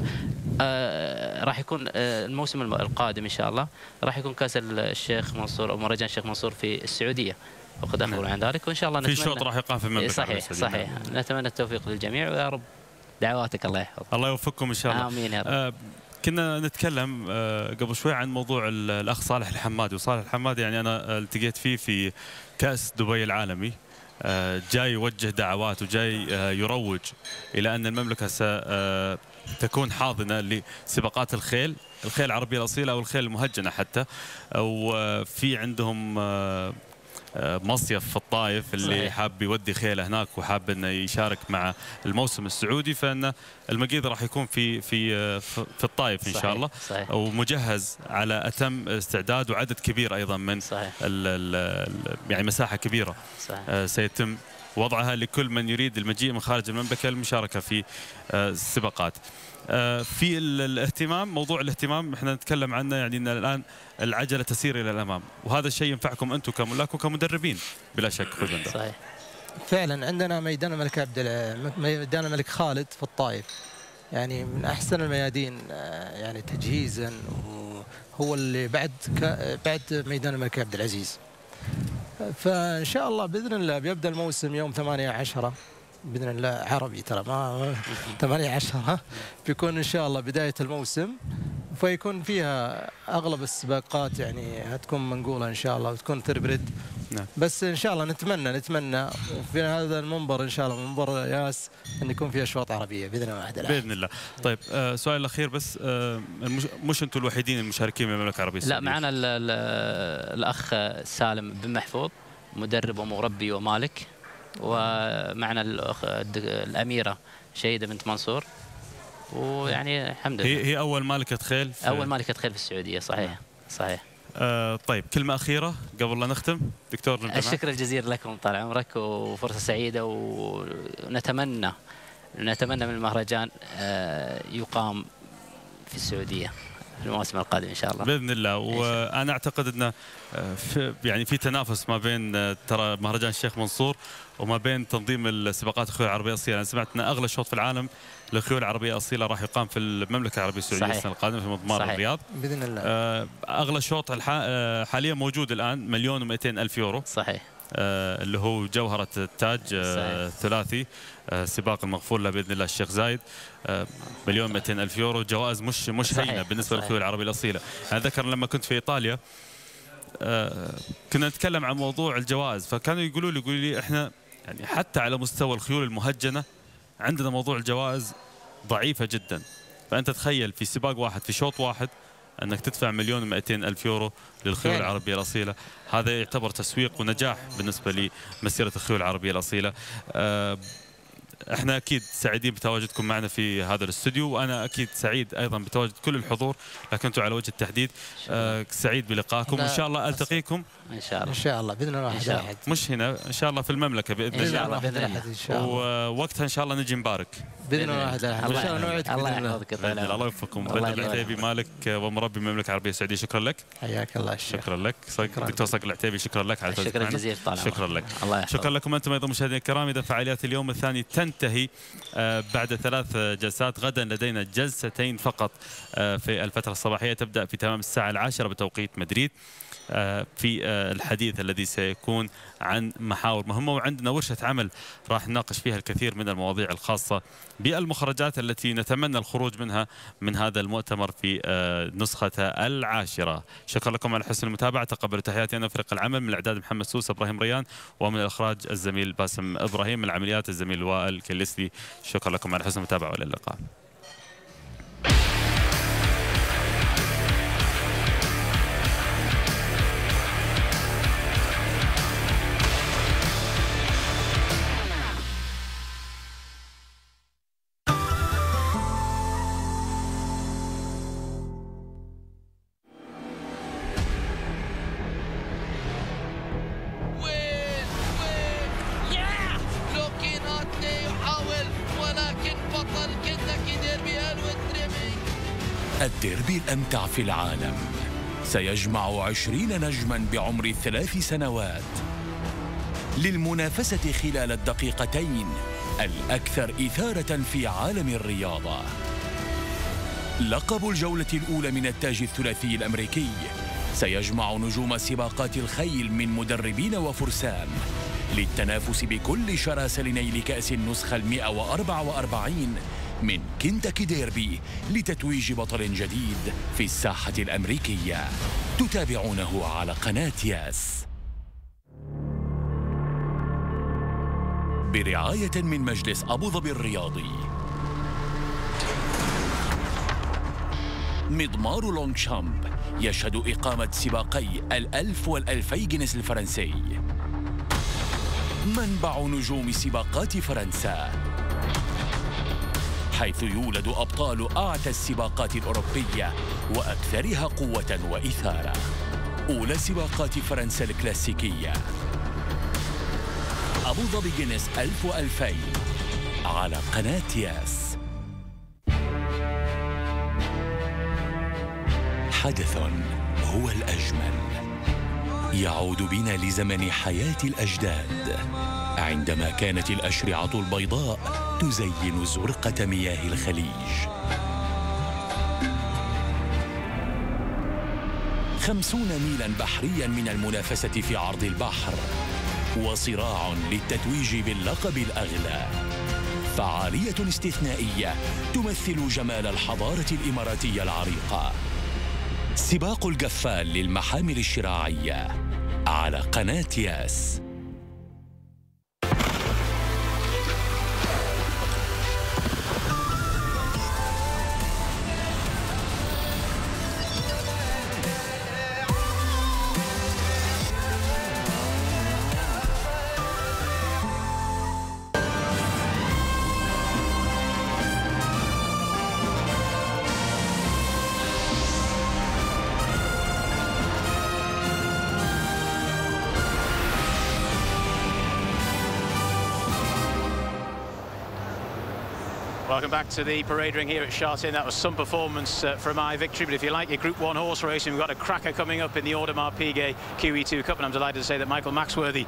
راح يكون الموسم القادم إن شاء الله راح يكون كأس الشيخ منصور أو مهرجان الشيخ منصور في السعودية، وقد أخبروا عن ذلك، وإن شاء الله نتمنى في شوط راح يقام في المملكة. صحيح نتمنى التوفيق للجميع، ويا رب دعواتك الله يحفظك. الله يوفقكم ان شاء الله. امين يا رب. كنا نتكلم قبل شوي عن موضوع الاخ صالح الحمادي، وصالح الحمادي يعني انا التقيت فيه في كاس دبي العالمي، جاي يوجه دعوات وجاي يروج الى ان المملكه ستكون حاضنه لسباقات الخيل العربيه الاصيله او الخيل المهجنه حتى، وفي عندهم مصيف في الطائف اللي صحيح. حاب يودي خيله هناك وحاب انه يشارك مع الموسم السعودي، فان المقيد راح يكون في الطائف ان شاء الله، صحيح. ومجهز على اتم استعداد، وعدد كبير ايضا من يعني مساحه كبيره صحيح. سيتم وضعها لكل من يريد المجيء من خارج المملكه للمشاركه في السباقات. في الاهتمام، موضوع الاهتمام احنا نتكلم عنه، يعني ان الان العجله تسير الى الامام، وهذا الشيء ينفعكم انتم كملاك وكمدربين بلا شك. صحيح. فعلا عندنا ميدان ميدان الملك خالد في الطائف، يعني من احسن الميادين يعني تجهيزا، وهو اللي بعد ميدان الملك عبد العزيز. فان شاء الله باذن الله بيبدا الموسم يوم 18 باذن الله عربي، ترى ما 18 بيكون ان شاء الله بدايه الموسم، فيكون فيها اغلب السباقات يعني هتكون منقوله ان شاء الله، وتكون تربرد. نعم. بس ان شاء الله نتمنى في هذا المنبر ان شاء الله، منبر ياس، ان يكون فيه اشواط عربيه باذن الله باذن الله. طيب سؤال الاخير بس، مش انتم الوحيدين المشاركين من المملكه العربيه السعوديه؟ لا، معنا الاخ سالم بن محفوظ مدرب ومربي ومالك، ومعنا الاميره شهيده بنت منصور، ويعني الحمد لله هي اول مالكه خيل اول مالكه خيل في السعوديه. صحيح صحيح. طيب كلمه اخيره قبل لا نختم دكتور. الشكر الجزيل لكم طال عمرك، وفرصه سعيده، ونتمنى من المهرجان يقام في السعوديه في المواسم القادمه ان شاء الله باذن الله. وانا اعتقد انه في تنافس ما بين ترى مهرجان الشيخ منصور وما بين تنظيم السباقات الخيول العربيه الاصيله. انا سمعت ان اغلى شوط في العالم للخيول العربيه الاصيله راح يقام في المملكه العربيه السعوديه السنه القادمه في مضمار الرياض باذن الله. اغلى شوط حاليا موجود الان 1,200,000 يورو. صحيح. اللي هو جوهره التاج ثلاثي، سباق المغفور له باذن الله الشيخ زايد، 1,200,000 يورو، جوائز مش هينه بالنسبه للخيول العربيه الاصيله. انا ذكر لما كنت في ايطاليا كنا نتكلم عن موضوع الجوائز، فكانوا يقولوا لي احنا يعني حتى على مستوى الخيول المهجنه عندنا موضوع الجوائز ضعيفه جدا. فانت تخيل في سباق واحد في شوط واحد انك تدفع 1,200,000 يورو للخيول العربيه الاصيله، هذا يعتبر تسويق ونجاح بالنسبه لمسيره الخيول العربيه الاصيله. احنا اكيد سعيدين بتواجدكم معنا في هذا الاستوديو، وانا اكيد سعيد ايضا بتواجد كل الحضور، لكن انتم على وجه التحديد. سعيد بلقائكم، وان شاء الله التقيكم ان شاء الله. ان شاء الله باذن الله واحد احد، مش هنا ان شاء الله في المملكه باذن الله. باذن الله ان شاء الله. ووقتها ان شاء الله نجي نبارك باذن الله واحد احد، وان شاء الله نوعدك الله يحفظك. الله يوفقكم. بدر العتيبي مالك ومربي المملكه العربيه السعوديه، شكرا لك. حياك الله الشيخ. شكرا لك دكتور صقر العتيبي، شكرا لك على الشكر الجزيل. شكرا لك. الله يحفظك. شكرا لكم انتم ايضا مشاهدينا الكرام. اذا فعاليات اليوم الثاني تنتهي بعد 3 جلسات. غدا لدينا جلستين فقط في الفتره الصباحيه، تبدا في تمام الساعه 10 بتوقيت مدريد، في الحديث الذي سيكون عن محاور مهمة، وعندنا ورشة عمل راح نناقش فيها الكثير من المواضيع الخاصة بالمخرجات التي نتمنى الخروج منها من هذا المؤتمر في نسختها 10. شكرا لكم على حسن المتابعة. تقبلوا تحياتي أنا فريق العمل، من الإعداد محمد سوسة إبراهيم ريان، ومن الإخراج الزميل باسم إبراهيم، من العمليات الزميل وائل كليسلي. شكرا لكم على حسن المتابعة وإلى اللقاء. الديربي الأمتع في العالم سيجمع 20 نجماً بعمر 3 سنوات للمنافسة خلال الدقيقتين الأكثر إثارة في عالم الرياضة. لقب الجولة الأولى من التاج الثلاثي الأمريكي سيجمع نجوم سباقات الخيل من مدربين وفرسان للتنافس بكل شراسة لنيل كأس النسخة 144 من كنتاكي ديربي لتتويج بطل جديد في الساحة الأمريكية. تتابعونه على قناة ياس برعاية من مجلس أبو ظبي الرياضي. مضمار لونغ شامب يشهد إقامة سباقي 1000 و2000 جنس الفرنسي. منبع نجوم سباقات فرنسا، حيث يولد أبطال أعتى السباقات الأوروبية وأكثرها قوة وإثارة. أولى سباقات فرنسا الكلاسيكية، أبو ظبي جنس 1000 و2000 على قناة ياس. حدث هو الأجمل يعود بنا لزمن حياة الأجداد، عندما كانت الأشرعة البيضاء تزين زرقة مياه الخليج. 50 ميلا بحريا من المنافسة في عرض البحر، وصراع للتتويج باللقب الأغلى. فعالية استثنائية تمثل جمال الحضارة الإماراتية العريقة. سباق القفال للمحامل الشراعية على قناة ياس. Welcome back to the parade ring here at Shartin. That was some performance from iVictory, but if you like your Group 1 horse racing, we've got a cracker coming up in the Audemars Piguet QE2 Cup, and I'm delighted to say that Michael Maxworthy